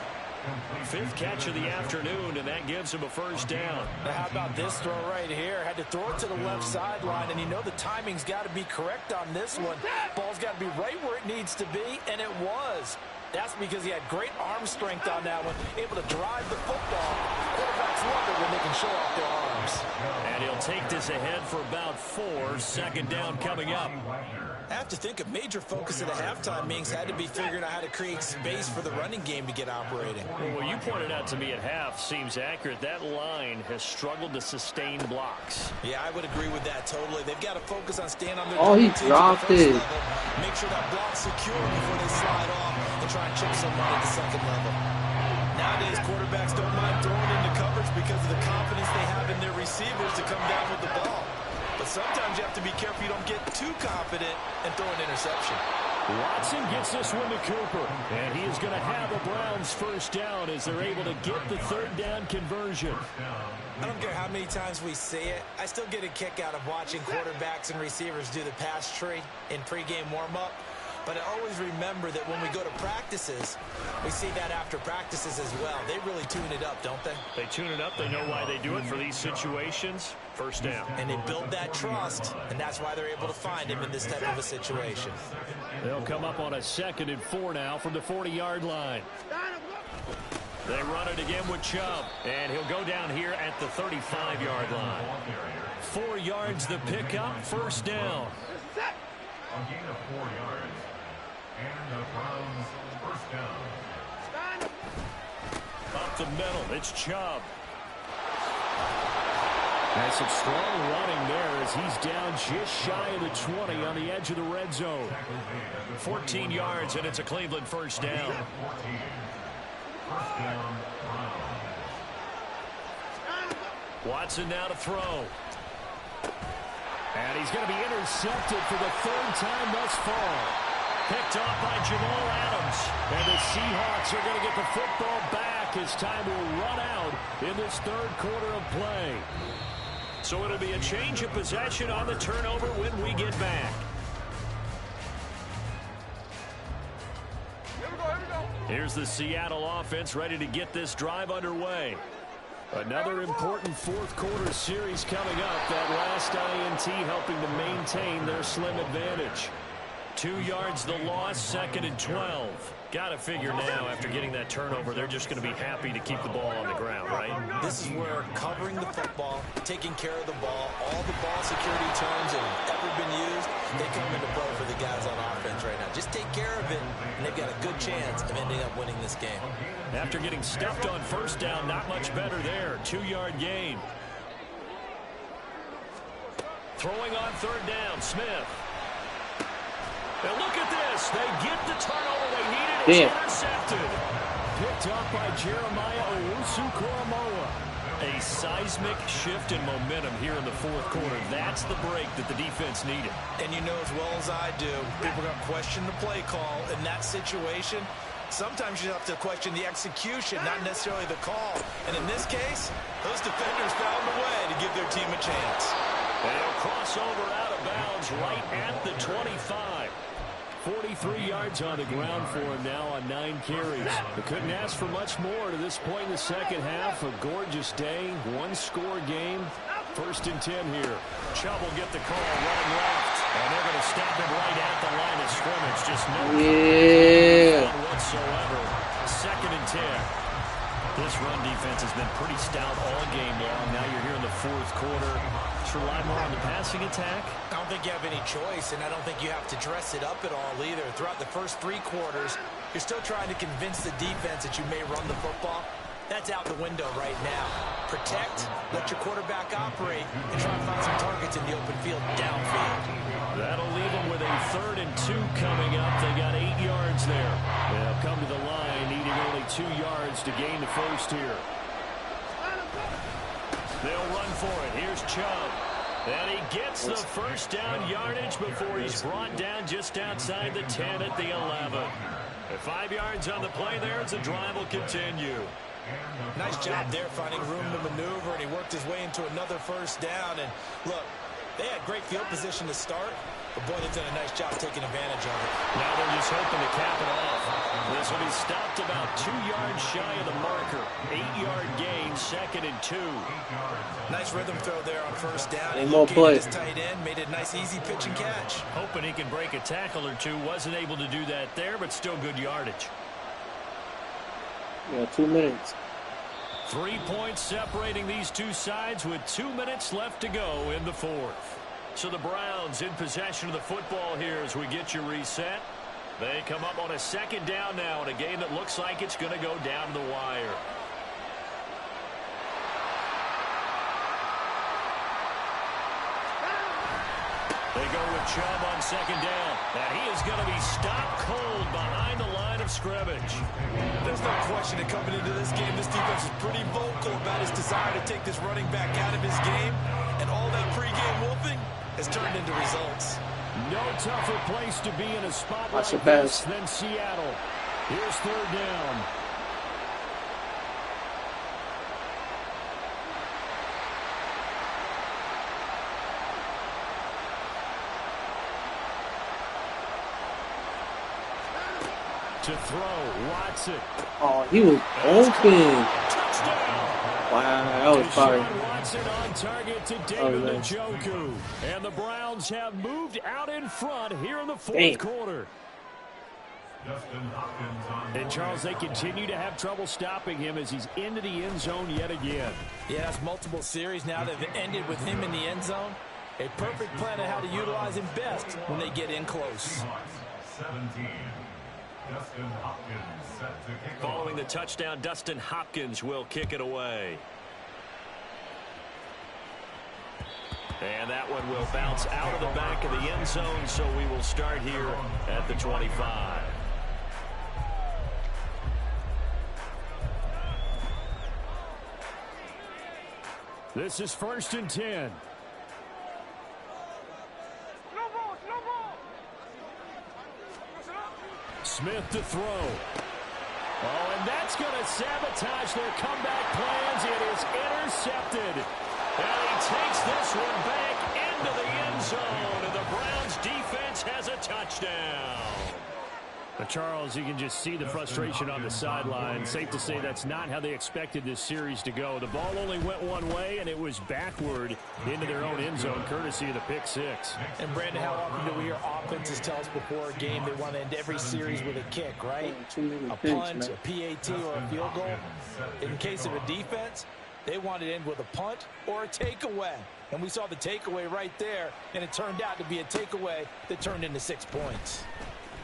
5th catch of the afternoon, and that gives him a first down. Now how about this throw right here? Had to throw it to the left sideline, and you know the timing's got to be correct on this one. Ball's got to be right where it needs to be, and it was. That's because he had great arm strength on that one, able to drive the football. Quarterbacks love it when they can show off their arms. And he'll take this ahead for about 4. 2nd down coming up. I have to think a major focus of the halftime meetings had to be figuring out how to create space for the running game to get operating. Well, what you pointed out to me at half seems accurate. That line has struggled to sustain blocks. Yeah, I would agree with that totally. They've got to focus on staying on their Oh, he teams at the dropped first it. level. Make sure that block's secure before they slide off and try and chip someone at the 2nd level. Nowadays, quarterbacks don't mind throwing into coverage because of the confidence they have in their receivers to come down with the ball. But sometimes you have to be careful you don't get too confident and throw an interception. Watson gets this one to Cooper, and he is going to have a Browns first down as they're able to get the 3rd down conversion. I don't care how many times we see it. I still get a kick out of watching quarterbacks and receivers do the pass tree in pregame warm-up. But I always remember that when we go to practices, we see that after practices as well. They really tune it up, don't they? They tune it up. They know why they do it for these situations. First down. And they build that trust, and that's why they're able to find him in this type of a situation. They'll come up on a 2nd and 4 now from the 40-yard line. They run it again with Chubb, and he'll go down here at the 35-yard line. 4 yards the pickup, first down. A gain of 4 yards. And the Browns first down. Up the middle, it's Chubb. That's some strong running there as he's down just shy of the 20 on the edge of the red zone. 14 yards, and it's a Cleveland first down. First down, Watson now to throw. And he's going to be intercepted for the 3rd time thus far. Picked off by Jamal Adams. And the Seahawks are going to get the football back as time will run out in this 3rd quarter of play. So it'll be a change of possession on the turnover when we get back. Here's the Seattle offense ready to get this drive underway. Another important 4th quarter series coming up. That last INT helping to maintain their slim advantage. 2 yards the loss, 2nd and 12. Got to figure now after getting that turnover, they're just going to be happy to keep the ball on the ground, right? This is where covering the football, taking care of the ball, all the ball security terms that have ever been used, they come into play for the guys on offense right now. Just take care of it, and they've got a good chance of ending up winning this game. After getting stuffed on first down, not much better there. 2-yard gain. Throwing on 3rd down, Smith. And look at this. They get the turnover they needed. It's intercepted. Picked up by Jeremiah Owusu-Koramoah. A seismic shift in momentum here in the 4th quarter. That's the break that the defense needed. And you know as well as I do, people are going to question the play call in that situation. Sometimes you have to question the execution, not necessarily the call. And in this case, those defenders found a way to give their team a chance. They'll cross over out of bounds right at the 25. 43 yards on the ground for him now on 9 carries. They couldn't ask for much more to this point in the second half. A gorgeous day, one-score game. 1st and 10 here. Chubb will get the call, running left. And they're going to stop him right at the line of scrimmage. Just no whatsoever. 2nd and 10. This run defense has been pretty stout all game long. Now you're here in the 4th quarter. Just rely more on the passing attack. I don't think you have any choice, and I don't think you have to dress it up at all either. Throughout the first 3 quarters, you're still trying to convince the defense that you may run the football. That's out the window right now. Protect, let your quarterback operate, and try and find some targets in the open field downfield. That'll leave them with a 3rd and 2 coming up. They got 8 yards there. They'll come to the line, needing only 2 yards to gain the first here. They'll run for it. Here's Chubb. And he gets the first down yardage before he's brought down just outside the 10 at the 11. At 5 yards on the play there as the drive will continue. Nice job there finding room to maneuver, and he worked his way into another first down. And look, they had great field position to start, but boy, they've done a nice job taking advantage of it. Now they're just hoping to cap it off. This will be stopped about 2 yards shy of the marker. 8-yard gain, 2nd and 2. Nice rhythm throw there on first down. Ain't no play. His tight end made it a nice easy pitch and catch. Hoping he can break a tackle or two. Wasn't able to do that there, but still good yardage. Yeah, 2 minutes. 3 points separating these two sides with 2 minutes left to go in the 4th. So the Browns in possession of the football here as we get you reset. They come up on a 2nd down now in a game that looks like it's going to go down to the wire. They go with Chubb on 2nd down. And he is going to be stopped cold behind the line of scrimmage. There's no question that coming into this game, this defense is pretty vocal about his desire to take this running back out of his game. And all that pregame wolfing has turned into results. No tougher place to be in a spot like That's this than Seattle. Here's 3rd down. To throw, Watson. Oh, he was open. Touchdown. Wow, that was fire. Watson on target to David Njoku. And the Browns have moved out in front here in the 4th quarter. And Charles, they continue to have trouble stopping him as he's into the end zone yet again. Yeah, that's multiple series now that have ended with him in the end zone. A perfect plan of how to utilize him best when they get in close. 17. Dustin Hopkins set to kick off. Following the touchdown, Dustin Hopkins will kick it away. And that one will bounce out of the back of the end zone, so we will start here at the 25. This is 1st and 10. Smith to throw. Oh, and that's going to sabotage their comeback plans. It is intercepted. And he takes this one back into the end zone. And the Browns defense has a touchdown. But Charles, you can just see the frustration on the sideline. Safe to say that's not how they expected this series to go. The ball only went one way, and it was backward into their own end zone, courtesy of the pick six. And, Brandon, how often do we hear offenses tell us before a game they want to end every series with a kick, right? A punt, a PAT, or a field goal. In case of a defense, they want to end with a punt or a takeaway. And we saw the takeaway right there, and it turned out to be a takeaway that turned into 6 points.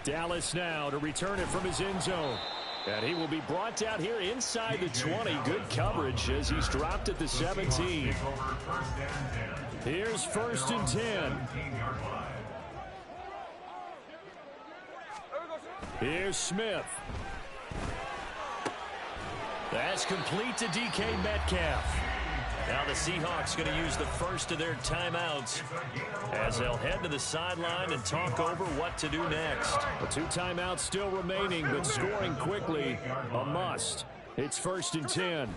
Dallas now to return it from his end zone. And he will be brought down here inside the 20. Good coverage as he's dropped at the 17. Here's 1st and 10. Here's Smith. That's complete to DK Metcalf. Now the Seahawks going to use the first of their timeouts as they'll head to the sideline and talk over what to do next. The 2 timeouts still remaining, but scoring quickly, a must. It's 1st and 10.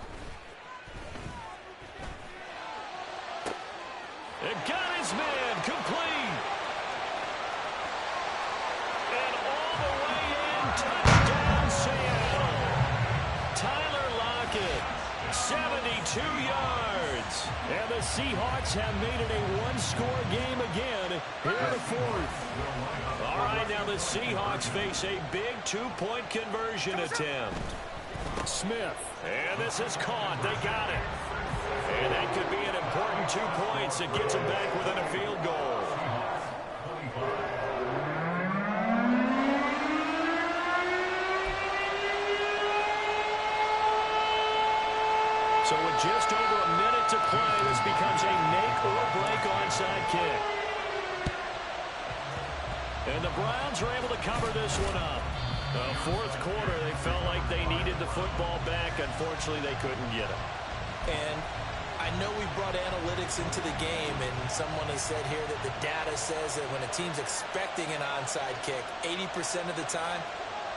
It got his man complete. And all the way in, touchdown Seattle. Tyler Lockett, 72 yards. And the Seahawks have made it a one-score game again here in the 4th. All right, now the Seahawks face a big 2-point conversion attempt. Smith, and this is caught. They got it. And that could be an important 2 points that gets them back within a field goal. So with just over a minute to play, this becomes a make or break onside kick. And the Browns are able to cover this one up. The 4th quarter, they felt like they needed the football back. Unfortunately, they couldn't get it. And I know we brought analytics into the game, and someone has said here that the data says that when a team's expecting an onside kick, 80% of the time,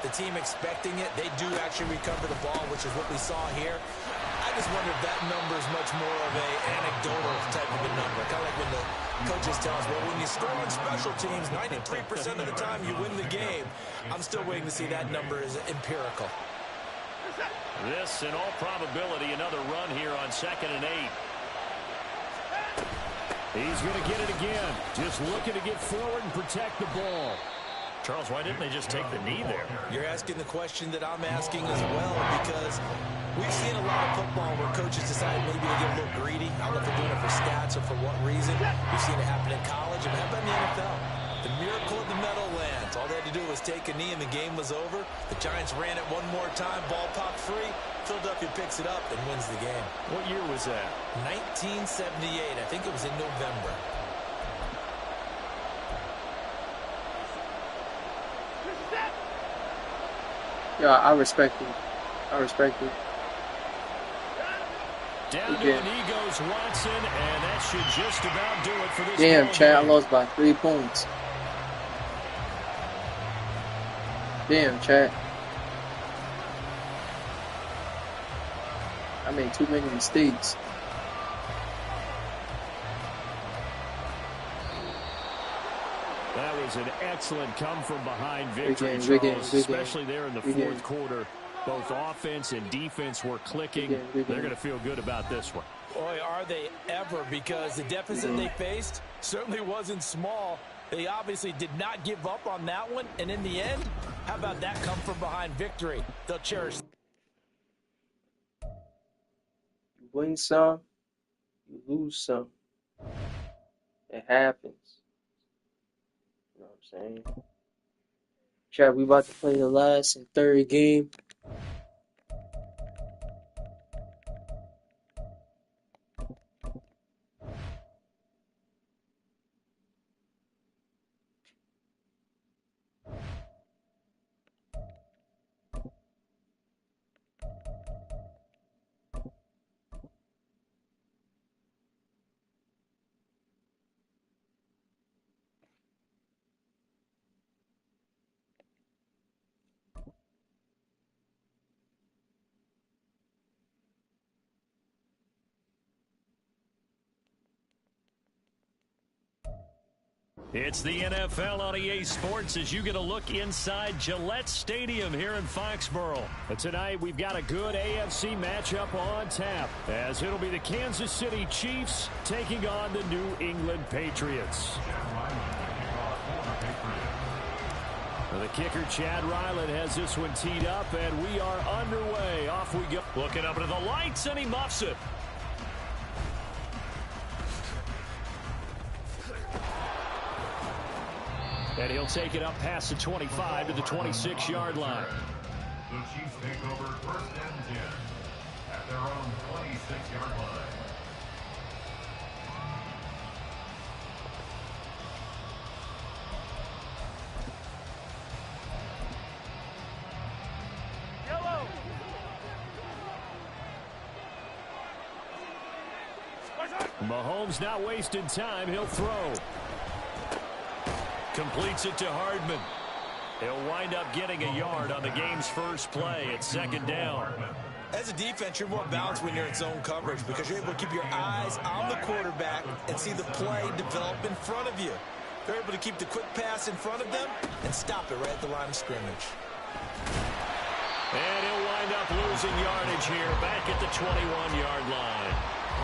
the team expecting it, they do actually recover the ball, which is what we saw here. I just wonder if that number is much more of an anecdotal type of a number. Kind of like when the coaches tell us, well, when you score on special teams, 93% of the time you win the game. I'm still waiting to see that number is empirical. This, in all probability, another run here on 2nd and 8. He's going to get it again. Just looking to get forward and protect the ball. Charles, why didn't they just take the knee there? You're asking the question that I'm asking as well, because we've seen a lot of football where coaches decide maybe to get a little greedy. I don't know if they're doing it for stats or for what reason. We've seen it happen in college, and how about in the NFL? The miracle of the Meadowlands. All they had to do was take a knee, and the game was over. The Giants ran it one more time, ball popped free. Philadelphia picks it up and wins the game. What year was that? 1978. I think it was in November. Yeah, I respect it. I respect it. Down to a knee goes Watson, and that should just about do it for this Damn, ball Chad, I game. lost by 3 points. Damn, Chad. I made too many mistakes. That was an excellent come-from-behind victory, Big game, Charles, big game. especially there in the Big 4th game. quarter. Both offense and defense were clicking. Big game. They're going to feel good about this one. Boy, are they ever, because the deficit they faced certainly wasn't small. They obviously did not give up on that one, and in the end, how about that come-from-behind victory? They'll cherish. You win some, you lose some. It happens. You know what I'm saying? Chad, we about to play the last and 3rd game. It's the NFL on EA Sports as you get a look inside Gillette Stadium here in Foxborough. And tonight we've got a good AFC matchup on tap, as it'll be the Kansas City Chiefs taking on the New England Patriots. The kicker, Chad Ryland, has this one teed up, and we are underway. Off we go. Looking up into the lights, and he muffs it. And he'll take it up past the 25 to the 26-yard line. The Chiefs take over 1st and 10 at their own 26-yard line. Mahomes not wasting time. He'll throw. Completes it to Hardman. He'll wind up getting a yard on the game's first play. It's second down. As a defense, you're more balanced when you're in zone coverage because you're able to keep your eyes on the quarterback and see the play develop in front of you. They're able to keep the quick pass in front of them and stop it right at the line of scrimmage. And he'll wind up losing yardage here back at the 21-yard line.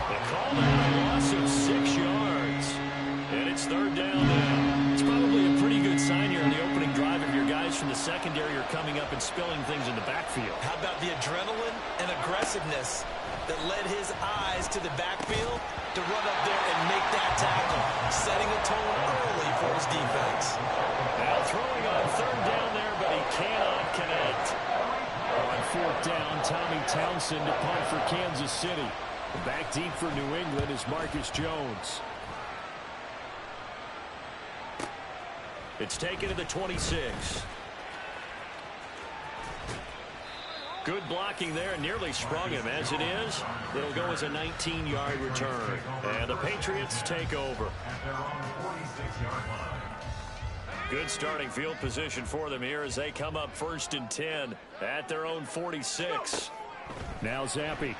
They call that a loss of 6 yards. And it's third down now. It's probably a pretty good sign here on the opening drive if your guys from the secondary are coming up and spilling things in the backfield. How about the adrenaline and aggressiveness that led his eyes to the backfield to run up there and make that tackle, setting a tone early for his defense. Now throwing on third down there, but he cannot connect. On fourth down, Tommy Townsend to punt for Kansas City. Back deep for New England is Marcus Jones. It's taken to the 26. Good blocking there, nearly sprung him. As it is, it'll go as a 19-yard return. And the Patriots take over. Good starting field position for them here as they come up 1st and 10 at their own 46. Now Zappi.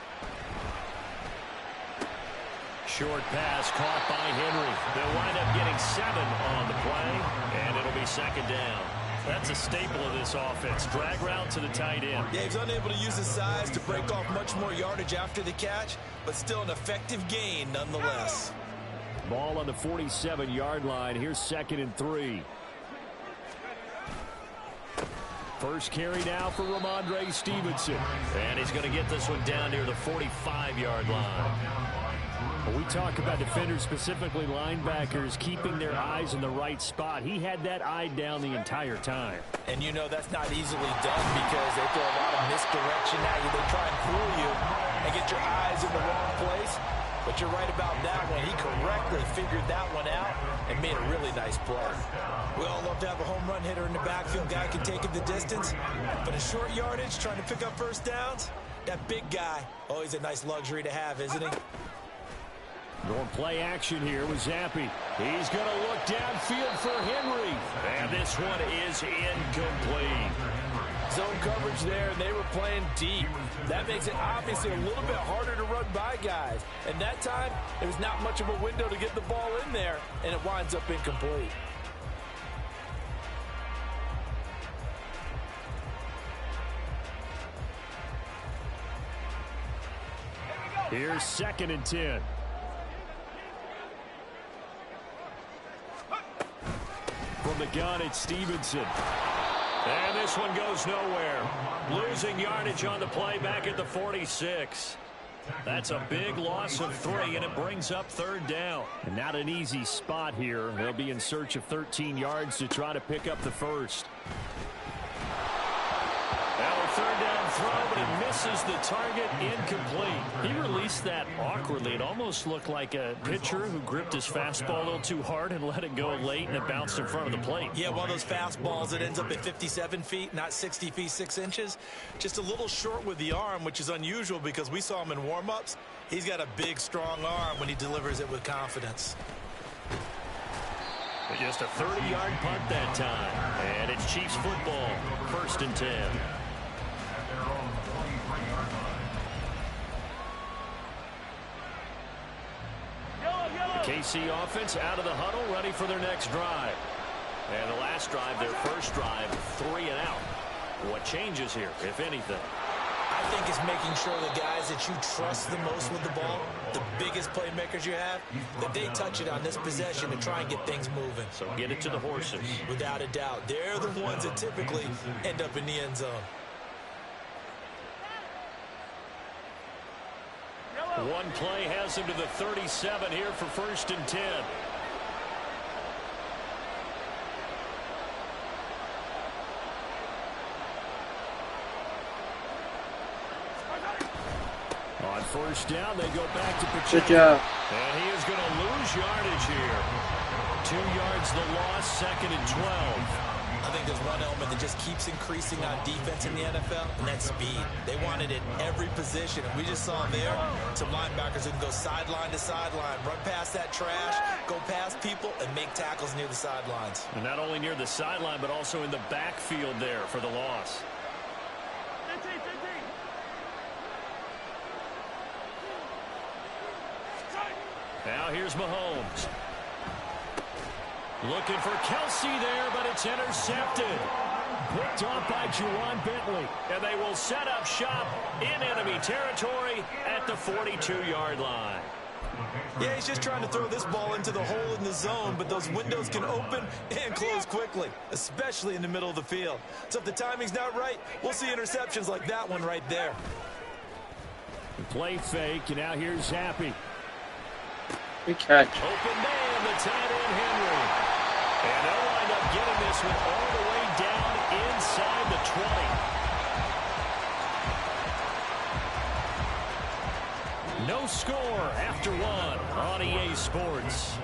Short pass caught by Henry. They'll wind up getting 7 on the play, and it'll be second down. That's a staple of this offense. Drag route to the tight end. Yeah, he's unable to use his size to break off much more yardage after the catch, but still an effective gain nonetheless. Ball on the 47-yard line. Here's 2nd and 3. First carry now for Ramondre Stevenson. And he's going to get this one down near the 45-yard line. We talk about defenders, specifically linebackers, keeping their eyes in the right spot. He had that eye down the entire time. And you know that's not easily done because they throw a lot of misdirection at you. They try and fool you and get your eyes in the wrong place. But you're right about that one. He correctly figured that one out and made a really nice play. We all love to have a home run hitter in the backfield. Guy can take it the distance. But in short yardage, trying to pick up first downs, that big guy, always a nice luxury to have, isn't he? Going play action here with Zappi. He's going to look downfield for Henry. And this one is incomplete. Zone coverage there, and they were playing deep. That makes it obviously a little bit harder to run by guys. And that time, there was not much of a window to get the ball in there, and it winds up incomplete. Here's 2nd and 10. From the gun, it's Stevenson. And this one goes nowhere. Losing yardage on the play back at the 46. That's a big loss of 3, and it brings up third down. And not an easy spot here. They'll be in search of 13 yards to try to pick up the first. Now a third down throw, but it misses the target, incomplete. He released that awkwardly. It almost looked like a pitcher who gripped his fastball a little too hard and let it go late, and it bounced in front of the plate. Yeah, one of those fastballs that ends up at 57 feet, not 60 feet 6 inches. Just a little short with the arm, which is unusual because we saw him in warm-ups. He's got a big, strong arm when he delivers it with confidence. Just a 30-yard punt that time. And it's Chiefs football, 1st and 10. The KC offense out of the huddle, ready for their next drive. And the last drive, their first drive, 3 and out. What changes here, if anything? I think it's making sure the guys that you trust the most with the ball, the biggest playmakers you have, that they touch it on this possession to try and get things moving. So get it to the horses. Without a doubt. They're the ones that typically end up in the end zone. One play has him to the 37 here for 1st and 10. On 1st down, they go back to Pacheco. Good job. And he is going to lose yardage here. 2 yards the loss, 2nd and 12. I think there's one element that just keeps increasing on defense in the NFL, and that's speed. They want it at every position, and we just saw there some linebackers who can go sideline to sideline, run past that trash, go past people, and make tackles near the sidelines. And not only near the sideline, but also in the backfield there for the loss. Now here's Mahomes. Looking for Kelsey there, but it's intercepted. Picked off by Juwan Bentley. And they will set up shop in enemy territory at the 42-yard line. Yeah, he's just trying to throw this ball into the hole in the zone, but those windows can open and close quickly, especially in the middle of the field. So if the timing's not right, we'll see interceptions like that one right there. Play fake, and now here's Zappy. Good catch. Open man, the tight end Henry. And they'll wind up getting this one all the way down inside the 20. No score after one on EA Sports.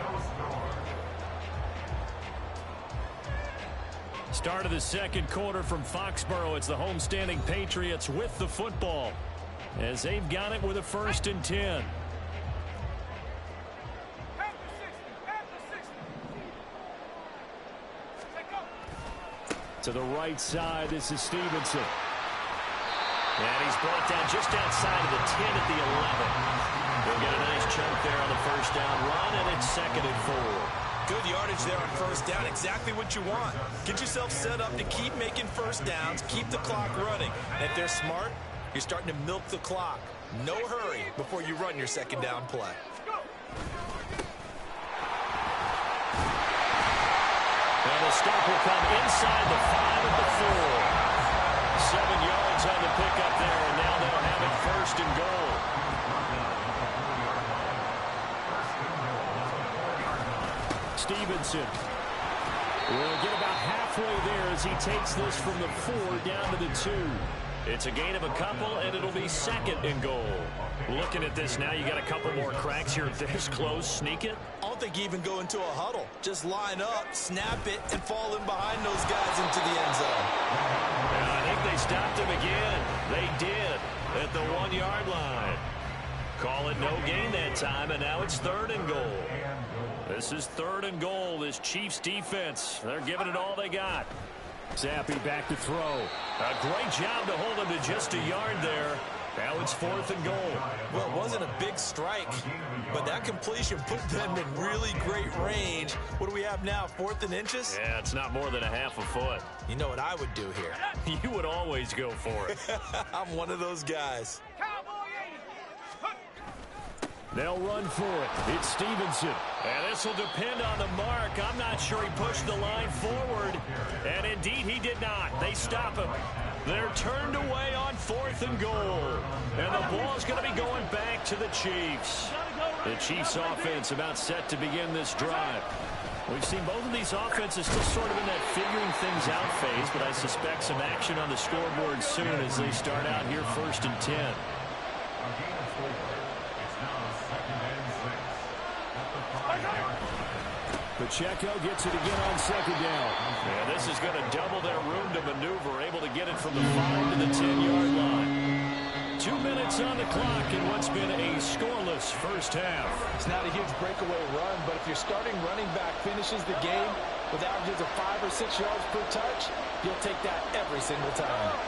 Start of the second quarter from Foxborough. It's the homestanding Patriots with the football, as they've got it with a 1st and 10. To the right side, this is Stevenson. And he's brought down just outside of the 10 at the 11. They'll get a nice chunk there on the first down run, and it's 2nd and 4. Good yardage there on first down. Exactly what you want. Get yourself set up to keep making first downs, keep the clock running. And if they're smart, you're starting to milk the clock. No hurry before you run your second down play. And the stop will come inside the 5 at the 4. 7 yards on the pickup there, and now they'll have it 1st and goal. Stevenson will get about halfway there as he takes this from the 4 down to the 2. It's a gain of a couple, and it'll be 2nd and goal. Looking at this now, you got a couple more cracks here. This close, sneak it. I don't think you even go into a huddle. Just line up, snap it, and fall in behind those guys into the end zone. I think they stopped him again. They did at the 1-yard line. Call it no gain that time, and now it's 3rd and goal. This is 3rd and goal. This Chiefs defense, they're giving it all they got. Zappy back to throw. A great job to hold him to just a yard there. Now it's 4th and goal. Well, it wasn't a big strike, but that completion put them in really great range. What do we have now, 4th and inches? Yeah, it's not more than a half a foot. You know what I would do here? You would always go for it. I'm one of those guys. They'll run for it. It's Stevenson. And this will depend on the mark. I'm not sure he pushed the line forward. And indeed, he did not. They stop him. They're turned away on 4th and goal. And the ball's going to be going back to the Chiefs. The Chiefs offense about set to begin this drive. We've seen both of these offenses still sort of in that figuring things out phase, but I suspect some action on the scoreboard soon as they start out here 1st and 10. Pacheco gets it again on 2nd down. Yeah, this is going to double their room to maneuver, able to get it from the 5 to the 10-yard line. 2 minutes on the clock in what's been a scoreless first half. It's not a huge breakaway run, but if your starting running back finishes the game with averages of 5 or 6 yards per touch, you'll take that every single time.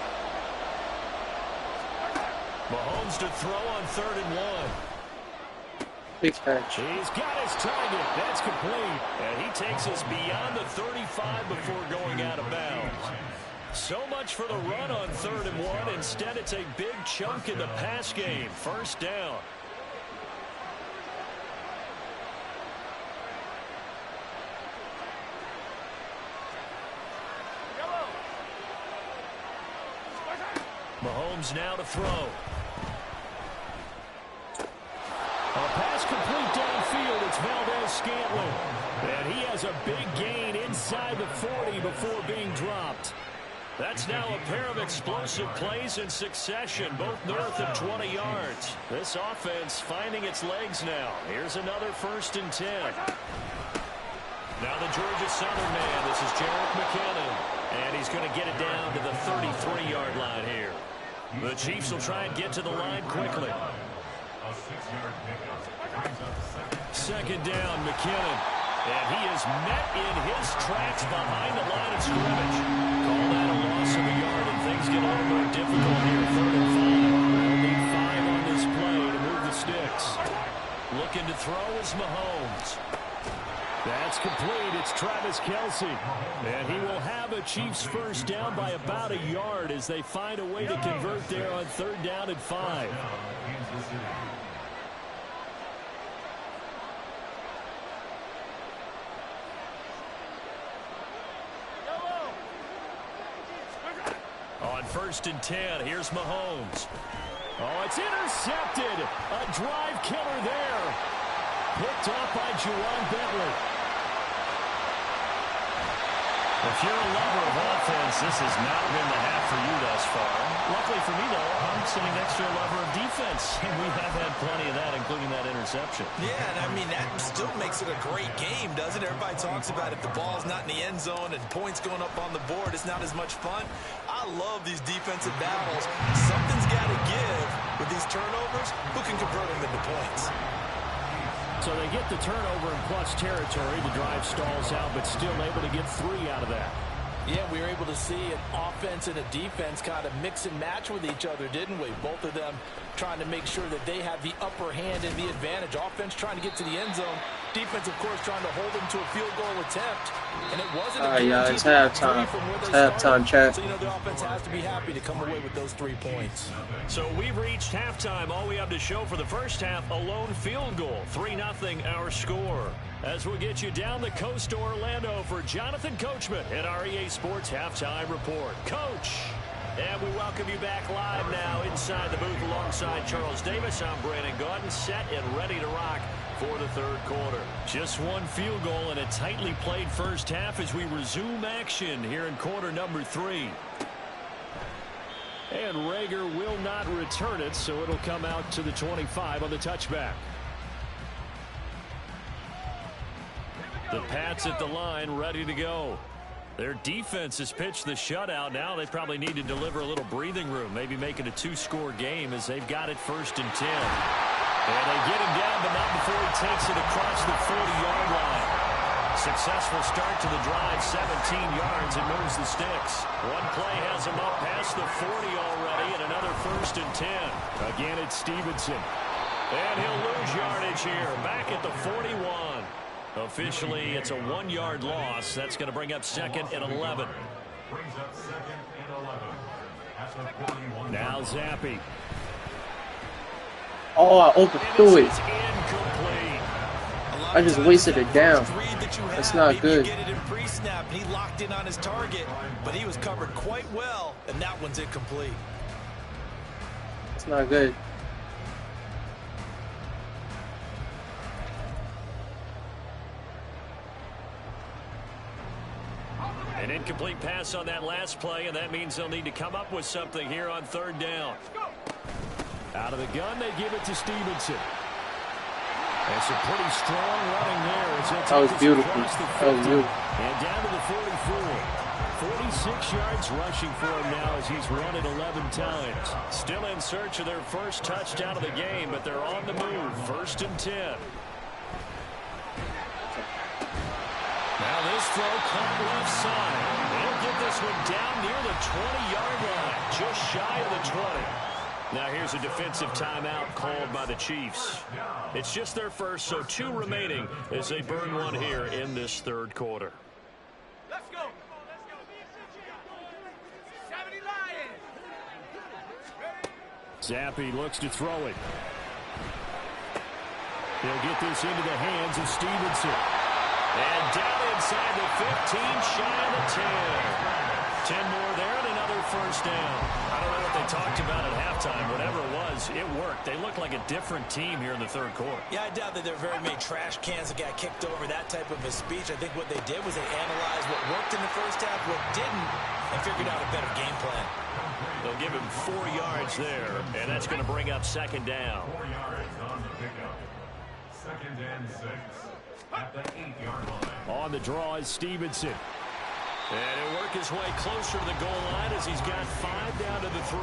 Mahomes to throw on 3rd and 1. Big catch. He's got his target. That's complete. And he takes us beyond the 35 before going out of bounds. So much for the run on 3rd and 1. Instead, it's a big chunk in the pass game. 1st down. Mahomes now to throw. A pass complete downfield. It's Valdez-Scantling. And he has a big gain inside the 40 before being dropped. That's now a pair of explosive plays in succession, both north of 20 yards. This offense finding its legs now. Here's another 1st and 10. Now the Georgia Southern man. This is Jerick McKinnon. And he's going to get it down to the 33-yard line here. The Chiefs will try and get to the line quickly. Second down, McKinnon. And he is met in his tracks behind the line of scrimmage. Call that a loss of a yard, and things get a little more difficult here. 3rd and 5. They'll need 5 on this play to move the sticks. Looking to throw is Mahomes. That's complete. It's Travis Kelce. And he will have a Chiefs first down by about a yard as they find a way to convert there on 3rd down and 5. On 1st and 10, here's Mahomes. Oh, it's intercepted. A drive killer there. Picked off by Juwan Bentley. If you're a lover of offense, this has not been the half for you thus far. Luckily for me, though, I'm sitting next to a lover of defense, and we have had plenty of that, including that interception. Yeah, and I mean, that still makes it a great game, doesn't it? Everybody talks about if the ball's not in the end zone and points going up on the board, it's not as much fun. I love these defensive battles. Something's got to give with these turnovers. Who can convert them into points? So they get the turnover in plus territory. The drive stalls out, but still able to get 3 out of that. Yeah, we were able to see an offense and a defense kind of mix and match with each other, didn't we? Both of them trying to make sure that they have the upper hand and the advantage. Offense trying to get to the end zone. Defense, of course, trying to hold them to a field goal attempt. And it wasn't a yeah, it's halftime. It's halftime, chat. So, you know, the offense has to be happy to come away with those 3 points. So we've reached halftime. All we have to show for the first half, a lone field goal. 3-0 our score. As we'll get you down the coast to Orlando for Jonathan Coachman at our EA Sports Halftime Report. Coach! And we welcome you back live now inside the booth alongside Charles Davis. I'm Brandon Gaudin, set and ready to rock for the 3rd quarter. Just one field goal in a tightly played first half as we resume action here in quarter number 3. And Rager will not return it, so it'll come out to the 25 on the touchback. The Pats at the line, ready to go. Their defense has pitched the shutout. Now they probably need to deliver a little breathing room, maybe make it a 2-score game as they've got it 1st and 10. And they get him down, but not before he takes it across the 40-yard line. Successful start to the drive, 17 yards, and moves the sticks. One play has him up past the 40 already, and another 1st and 10. Again, it's Stevenson. And he'll lose yardage here, back at the 41. Officially, it's a 1-yard loss. That's going to bring up 2nd and 11. Now Zappi. Oh, I overthrew it. I just wasted it down. That's not good. He locked in on his target, but he was covered quite well, and that one's incomplete. It's not good. An incomplete pass on that last play, and that means they'll need to come up with something here on 3rd down. Out of the gun, they give it to Stevenson. It's a pretty strong running there. That was beautiful. That was beautiful. And down to the 44. 46 yards rushing for him now as he's run it 11 times. Still in search of their first touchdown of the game, but they're on the move. 1st and 10. Now this throw caught left side. They'll get this one down near the 20-yard line, just shy of the 20. Now here's a defensive timeout called by the Chiefs. It's just their first, so 2 remaining as they burn one here in this 3rd quarter. Let's go. Zappi looks to throw it. They'll get this into the hands of Stevenson. And down inside the 15, shy of the 10. 10 more there and another 1st down. I don't know what they talked about at halftime. Whatever it was, it worked. They look like a different team here in the 3rd quarter. Yeah, I doubt that there are very many trash cans that got kicked over, that type of a speech. I think what they did was they analyzed what worked in the first half, what didn't, and figured out a better game plan. They'll give him 4 yards there, and that's going to bring up 2nd down. 4 yards on the pickup. 2nd and 6. At the 8-yard line. On the draw is Stevenson. And he'll work his way closer to the goal line as he's got 5 down to the 3.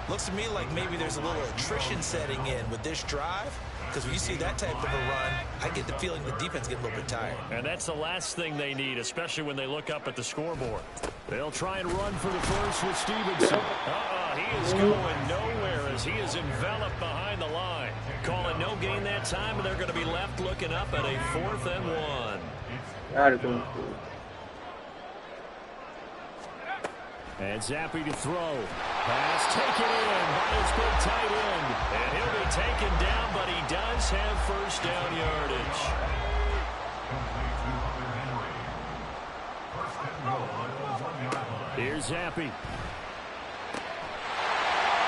Looks to me like maybe there's a little attrition setting in with this drive. Because when you see that type of a run, I get the feeling the defense getting a little bit tired. And that's the last thing they need, especially when they look up at the scoreboard. They'll try and run for the first with Stevenson. He is going nowhere as he is enveloped behind the line. Calling no gain that time, and they're going to be left looking up at a 4th and 1. Gotta go. And Zappi to throw. Pass taken in by his big tight end. And he'll be taken down, but he does have first down yardage. Here's Zappi. And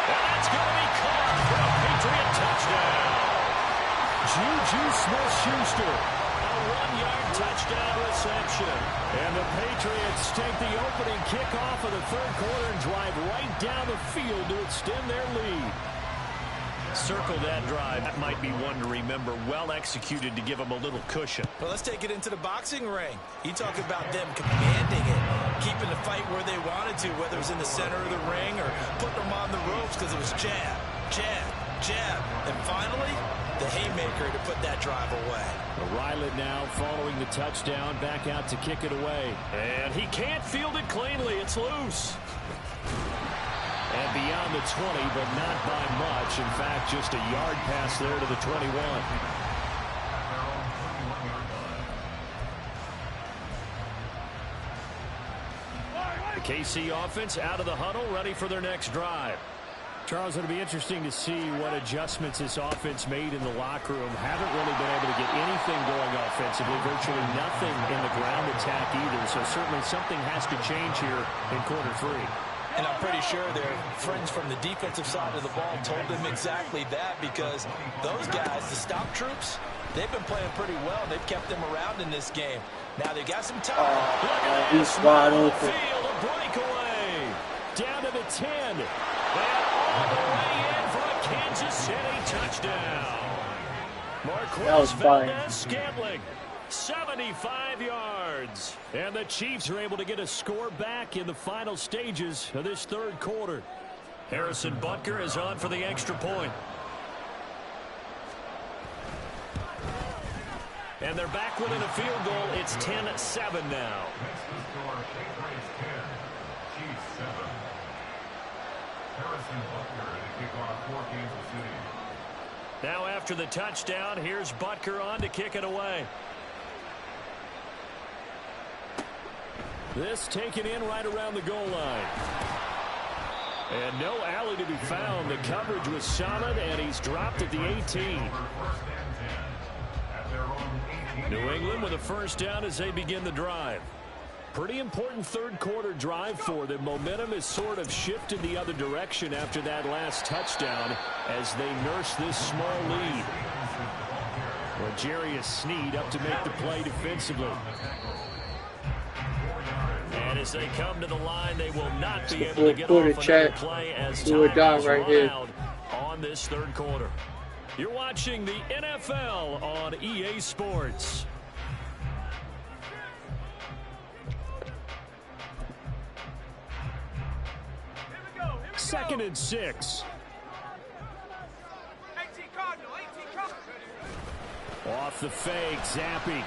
that's going to be caught for a Patriot touchdown. Juju Smith-Schuster. A 1-yard touchdown reception. And the Patriots take the opening kickoff of the 3rd quarter and drive right down the field to extend their lead. Circle that drive. That might be one to remember. Well executed to give them a little cushion. Well, let's take it into the boxing ring. You talk about them commanding it, keeping the fight where they wanted to, whether it was in the center of the ring or putting them on the ropes because it was jab, jab, jab. And finally, the haymaker to put that drive away. Ryland now following the touchdown, back out to kick it away. And he can't field it cleanly. It's loose. And beyond the 20, but not by much. In fact, just a yard pass there to the 21. The KC offense out of the huddle, ready for their next drive. Charles, it'll be interesting to see what adjustments this offense made in the locker room. Haven't really been able to get anything going offensively, virtually nothing in the ground attack either. So certainly something has to change here in quarter 3. And I'm pretty sure their friends from the defensive side of the ball told them exactly that, because those guys, the stop troops, they've been playing pretty well. They've kept them around in this game. Now they got some time. He's wide open. Field, a breakaway. Down to the 10. And all the way in for a Kansas City touchdown. Marquez Valdez-Scantling. 75 yards. And the Chiefs are able to get a score back in the final stages of this 3rd quarter. Harrison Butker is on for the extra point. And they're back within a field goal. It's 10-7 now. Now after the touchdown, here's Butker on to kick it away. This taken in right around the goal line. And no alley to be found. The coverage was solid, and he's dropped at the 18. New England with a first down as they begin the drive. Pretty important 3rd quarter drive for them. Momentum has sort of shifted the other direction after that last touchdown as they nurse this small lead. L'Jarius Sneed up to make the play defensively. And as they come to the line, they will not be able to get off another play as time is run out on this 3rd quarter. You're watching the NFL on EA Sports. Second and 6. Off the fake, Zappi.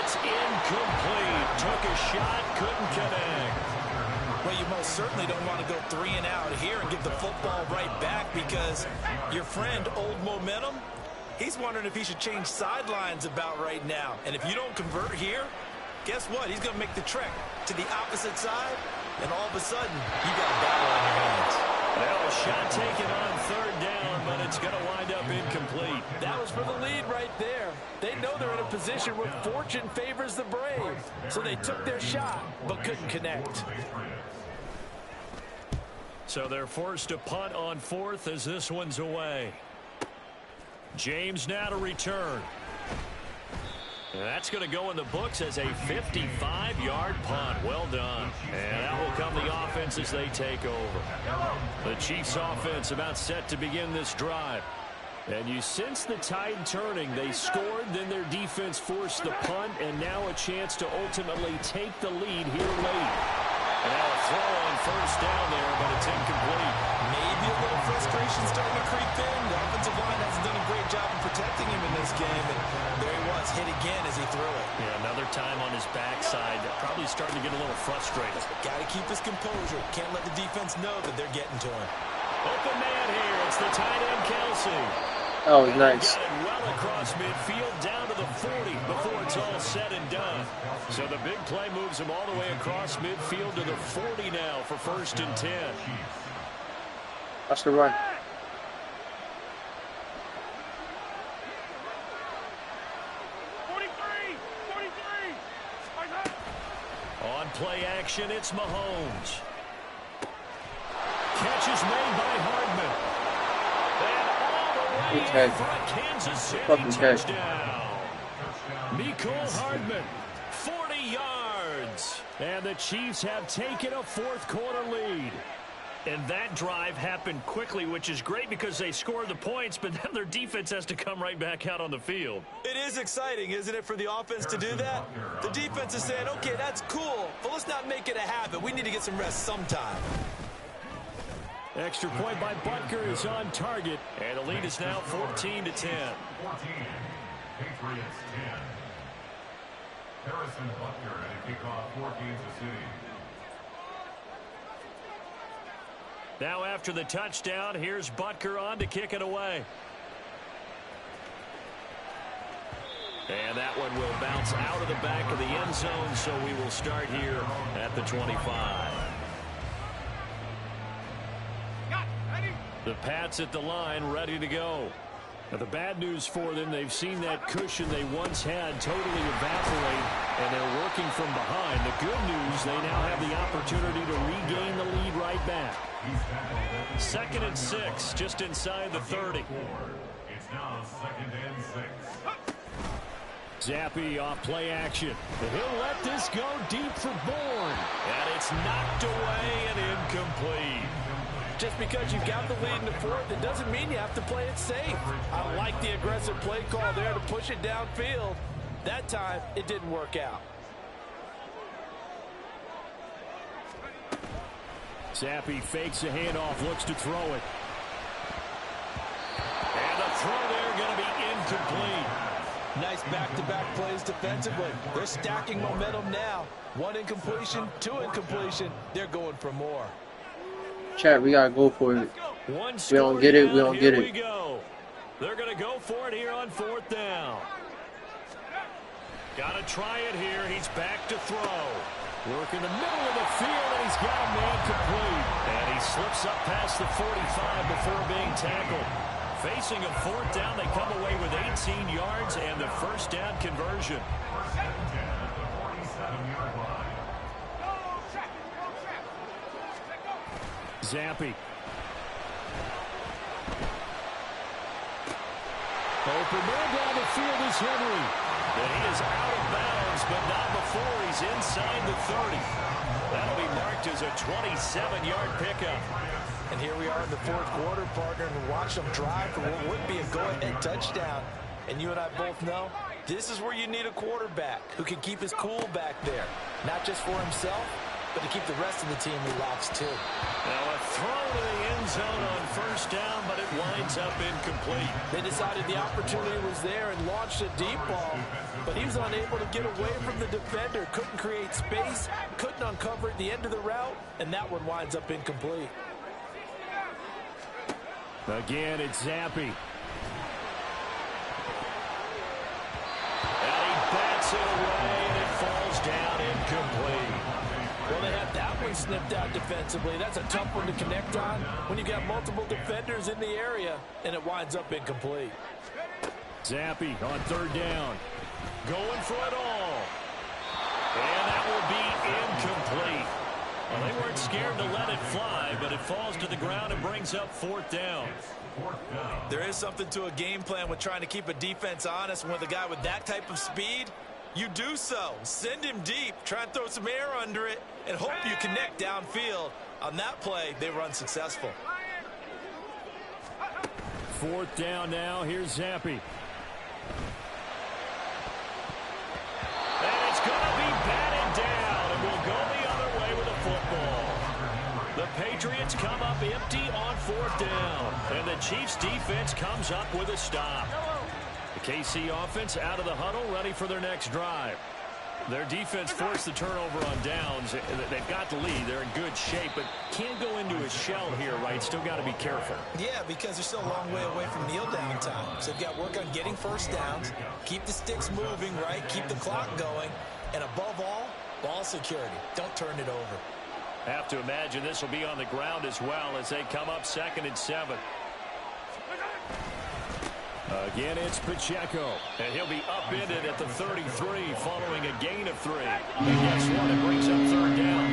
It's incomplete. Took a shot, couldn't connect. Well, you most certainly don't want to go 3 and out here and give the football right back, because your friend, Old Momentum, he's wondering if he should change sidelines about right now. And if you don't convert here, guess what? He's going to make the trek to the opposite side, and all of a sudden, you got a battle on your hands. Well, a shot taken on 3rd down, but it's going to wind up incomplete. That was for the lead right there. They know they're in a position where fortune favors the brave. So they took their shot, but couldn't connect. So they're forced to punt on 4th as this one's away. James now to return. And that's going to go in the books as a 55-yard punt. Well done. And that will come the offense as they take over. The Chiefs offense about set to begin this drive. And you sense the tide turning. They scored, then their defense forced the punt, and now a chance to ultimately take the lead here late. And now a throw on first down there, but it's incomplete. Maybe a little frustration starting to creep in. The offensive line hasn't done a great job of protecting him in this game, and there he was, hit again as he threw it. Yeah, another time on his backside. Probably starting to get a little frustrated. Got to keep his composure. Can't let the defense know that they're getting to him. Open man here. It's the tight end, Kelsey. Oh, nice. Got it well across midfield, down to the 40 before it's all said and done. So the big play moves him all the way across midfield to the 40 now for 1st and 10. Watch the run. On play action, it's Mahomes. Catch is made by Hardman. Okay. Kansas City Fucking touchdown. Mecole Hardman, 40 yards. And the Chiefs have taken a 4th quarter lead. And that drive happened quickly, which is great because they scored the points, but then their defense has to come right back out on the field. It is exciting, isn't it, for the offense to do that? The defense is saying, okay, that's cool, but let's not make it a habit. We need to get some rest sometime. Extra point by Butker is on target, and the lead is now 14-10. 14. Patriots 10. Harrison Butker at a kickoff for Kansas City. Now after the touchdown, here's Butker on to kick it away. And that one will bounce out of the back of the end zone, so we will start here at the 25. The Pats at the line, ready to go. Now the bad news for them, they've seen that cushion they once had totally evaporate, and they're working from behind. The good news, they now have the opportunity to regain the lead right back. 2nd and 6, just inside the 30. It's now 2nd and 6. Zappy off play action. And he'll let this go deep for Bourne. And it's knocked away and incomplete. Just because you've got the lead in the 4th, it doesn't mean you have to play it safe. I like the aggressive play call there to push it downfield. That time, it didn't work out. Zappy fakes a handoff, looks to throw it. And the throw there going to be incomplete. Nice back-to-back plays defensively. They're stacking momentum now. 1 incompletion, 2 incompletion. They're going for more. Chat, we gotta go for it. We don't get it, we don't get it. They're going to go for it here on 4th down. Got to try it here. He's back to throw. Work in the middle of the field, and he's got a man complete. And he slips up past the 45 before being tackled. Facing a 4th down, they come away with 18 yards and the 1st down conversion. 1st and 10 at the 47-yard line. Zappy. Open man down the field is Henry. And he is out of bounds, but not before he's inside the 30. That'll be marked as a 27-yard pickup. And here we are in the 4th quarter, partner, and watch them drive for what would be a go-ahead touchdown. And you and I both know this is where you need a quarterback who can keep his cool back there. Not just for himself, but to keep the rest of the team relaxed too. Now a throw to the end zone on 1st down, but it winds up incomplete. They decided the opportunity was there and launched a deep ball, but he was unable to get away from the defender. Couldn't create space, couldn't uncover at the end of the route, and that one winds up incomplete. Again, it's Zappy. And he bats it away, and it falls down incomplete. Well, they had that one snipped out defensively. That's a tough one to connect on when you've got multiple defenders in the area, and it winds up incomplete. Zappy on 3rd down. Going for it all. And that will be incomplete. Well, they weren't scared to let it fly, but it falls to the ground and brings up 4th down. There is something to a game plan with trying to keep a defense honest. And with a guy with that type of speed, you do so. Send him deep, try and throw some air under it, and hope you connect downfield. On that play, they were unsuccessful. 4th down now. Here's Zappi. And it's going to be batted down, and we'll go the other way with a football. The Patriots come up empty on 4th down, and the Chiefs' defense comes up with a stop. The KC offense out of the huddle, ready for their next drive. Their defense forced the turnover on downs. They've got the lead. They're in good shape, but can't go into a shell here, right? Still got to be careful. Yeah, because they're still a long way away from kneel-down time. So they've got to work on getting first downs, keep the sticks moving, right? Keep the clock going, and above all, ball security. Don't turn it over. Have to imagine this will be on the ground as well as they come up 2nd and 7. Again, it's Pacheco, and he'll be upended at the 33 following a gain of 3. And guess what? It brings up 3rd down.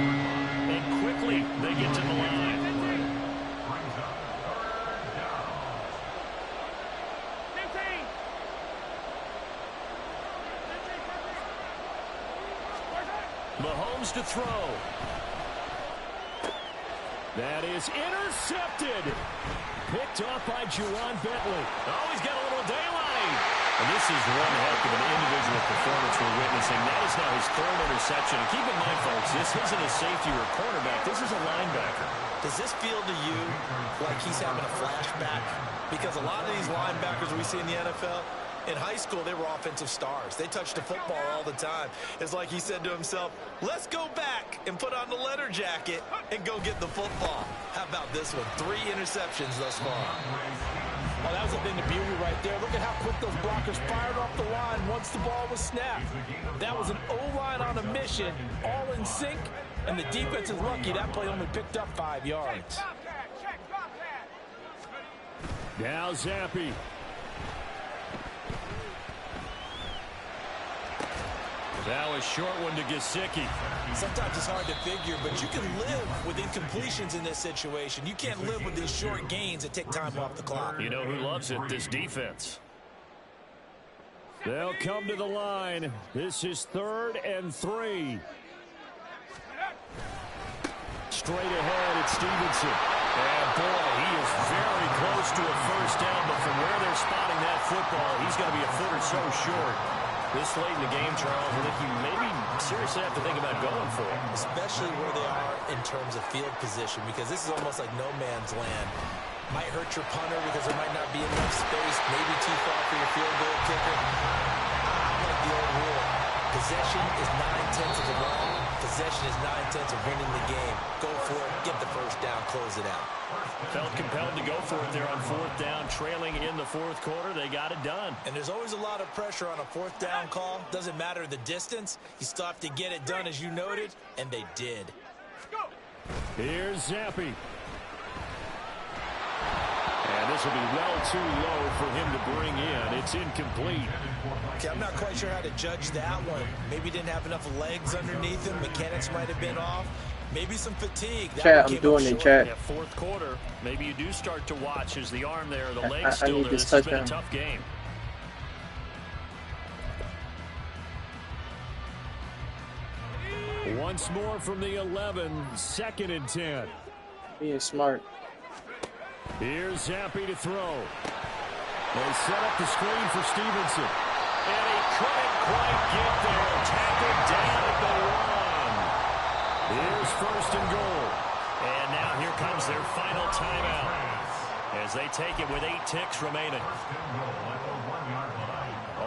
And quickly, they get to the line. Mahomes to throw. That is intercepted. Picked off by Juwan Bentley. Oh, he's got a little daylight. And this is one heck of an individual performance we're witnessing. That is now his 3rd interception. And keep in mind, folks, this isn't a safety or a cornerback. This is a linebacker. Does this feel to you like he's having a flashback? Because a lot of these linebackers we see in the NFL, in high school, they were offensive stars. They touched the football all the time. It's like he said to himself, let's go back and put on the leather jacket and go get the football. How about this one? 3 interceptions thus far. Oh, that was a thing of beauty right there. Look at how quick those blockers fired off the line once the ball was snapped. That was an O-line on a mission, all in sync, and the defense is lucky that play only picked up 5 yards. Now Zappi. That was a short one to Gesicki. Sometimes it's hard to figure, but you can live with incompletions in this situation. You can't live with these short gains that take time off the clock. You know who loves it? This defense. They'll come to the line. This is 3rd and 3. Straight ahead, it's Stevenson. And boy, he is very close to a first down, but from where they're spotting that football, he's going to be a foot or so short. This late in the game, Charles, I think you maybe seriously have to think about going for it. Especially where they are in terms of field position, because this is almost like no man's land. Might hurt your punter because there might not be enough space, maybe too far for your field goal kicker. I like the old rule. Possession is 9/10 of the run. Possession is 9/10 of winning the game. Go for it, get the first down, close it out. Felt compelled to go for it there on 4th down, trailing in the 4th quarter. They got it done. And there's always a lot of pressure on a 4th down call. Doesn't matter the distance. You still have to get it done, as you noted, and they did. Here's Zappi. And this will be well too low for him to bring in. It's incomplete. Okay, I'm not quite sure how to judge that one. Maybe he didn't have enough legs underneath him. Mechanics might have been off. Maybe some fatigue. Chat, I'm doing it, chat. Yeah, 4th quarter. Maybe you do start to watch as the arm there, the legs I still need there. this This has been a touchdown. tough game. Once more from the 11, 2nd and 10. Being smart. Here's Zappi to throw. They set up the screen for Stevenson. And he couldn't quite get there. Tackled down at the 1. Here's 1st and goal. And now here comes their final timeout as they take it with 8 ticks remaining.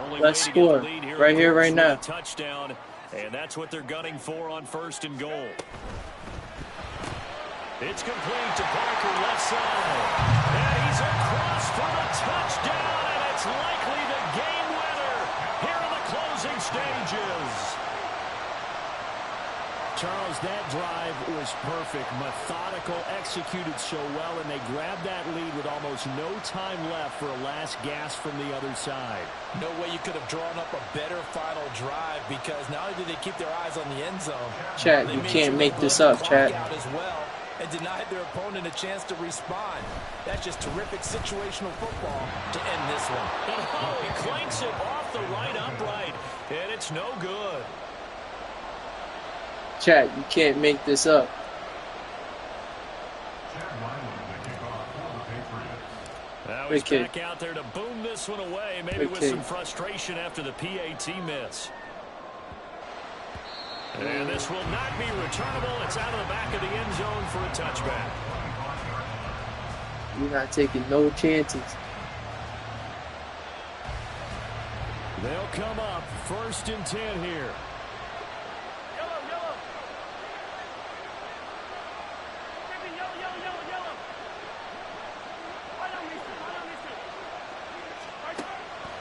Only Let's way to get score. the lead here, Right here, right with now. a touchdown, and that's what they're gunning for on 1st and goal. It's complete to Parker, left side. And he's across for the touchdown, and it's likely the game winner here in the closing stages. Charles, that drive was perfect, methodical, executed so well, and they grabbed that lead with almost no time left for a last gasp from the other side. No way you could have drawn up a better final drive, because not only did they keep their eyes on the end zone, Chat, you can't make this up, chat. out as well, and denied their opponent a chance to respond. That's just terrific situational football to end this one. Oh, he clanks it off the right upright, and it's no good. Chat, you can't make this up. Now Great he's kick. back out there to boom this one away, maybe Great with kick. some frustration after the PAT miss. And this will not be returnable. It's out of the back of the end zone for a touchback. You're not taking no chances. They'll come up 1st and 10 here.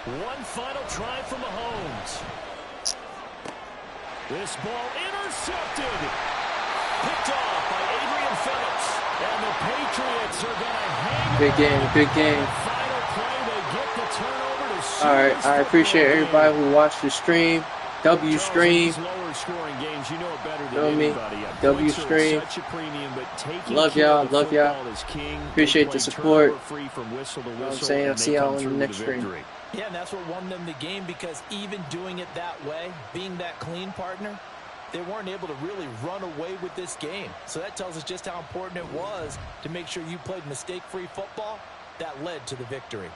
One final try from Mahomes. This ball intercepted. Picked off by Adrian Phillips. And the Patriots are going to hang Big game, big game. final play, they get the turnover to seal All right, this I appreciate football everybody game. who watched the stream. W Charles, in stream. these lower scoring games, you know it better than Feel me? anybody. W Points are stream. such a premium, but taking Love care y'all, of the love y'all. football is king. Appreciate They the play support. turnover-free from whistle to You know what I'm whistle, saying? I'll and see they y'all come in the through next with a stream. victory. Yeah, and that's what won them the game, because even doing it that way, being that clean partner, they weren't able to really run away with this game. So that tells us just how important it was to make sure you played mistake-free football. That led to the victory.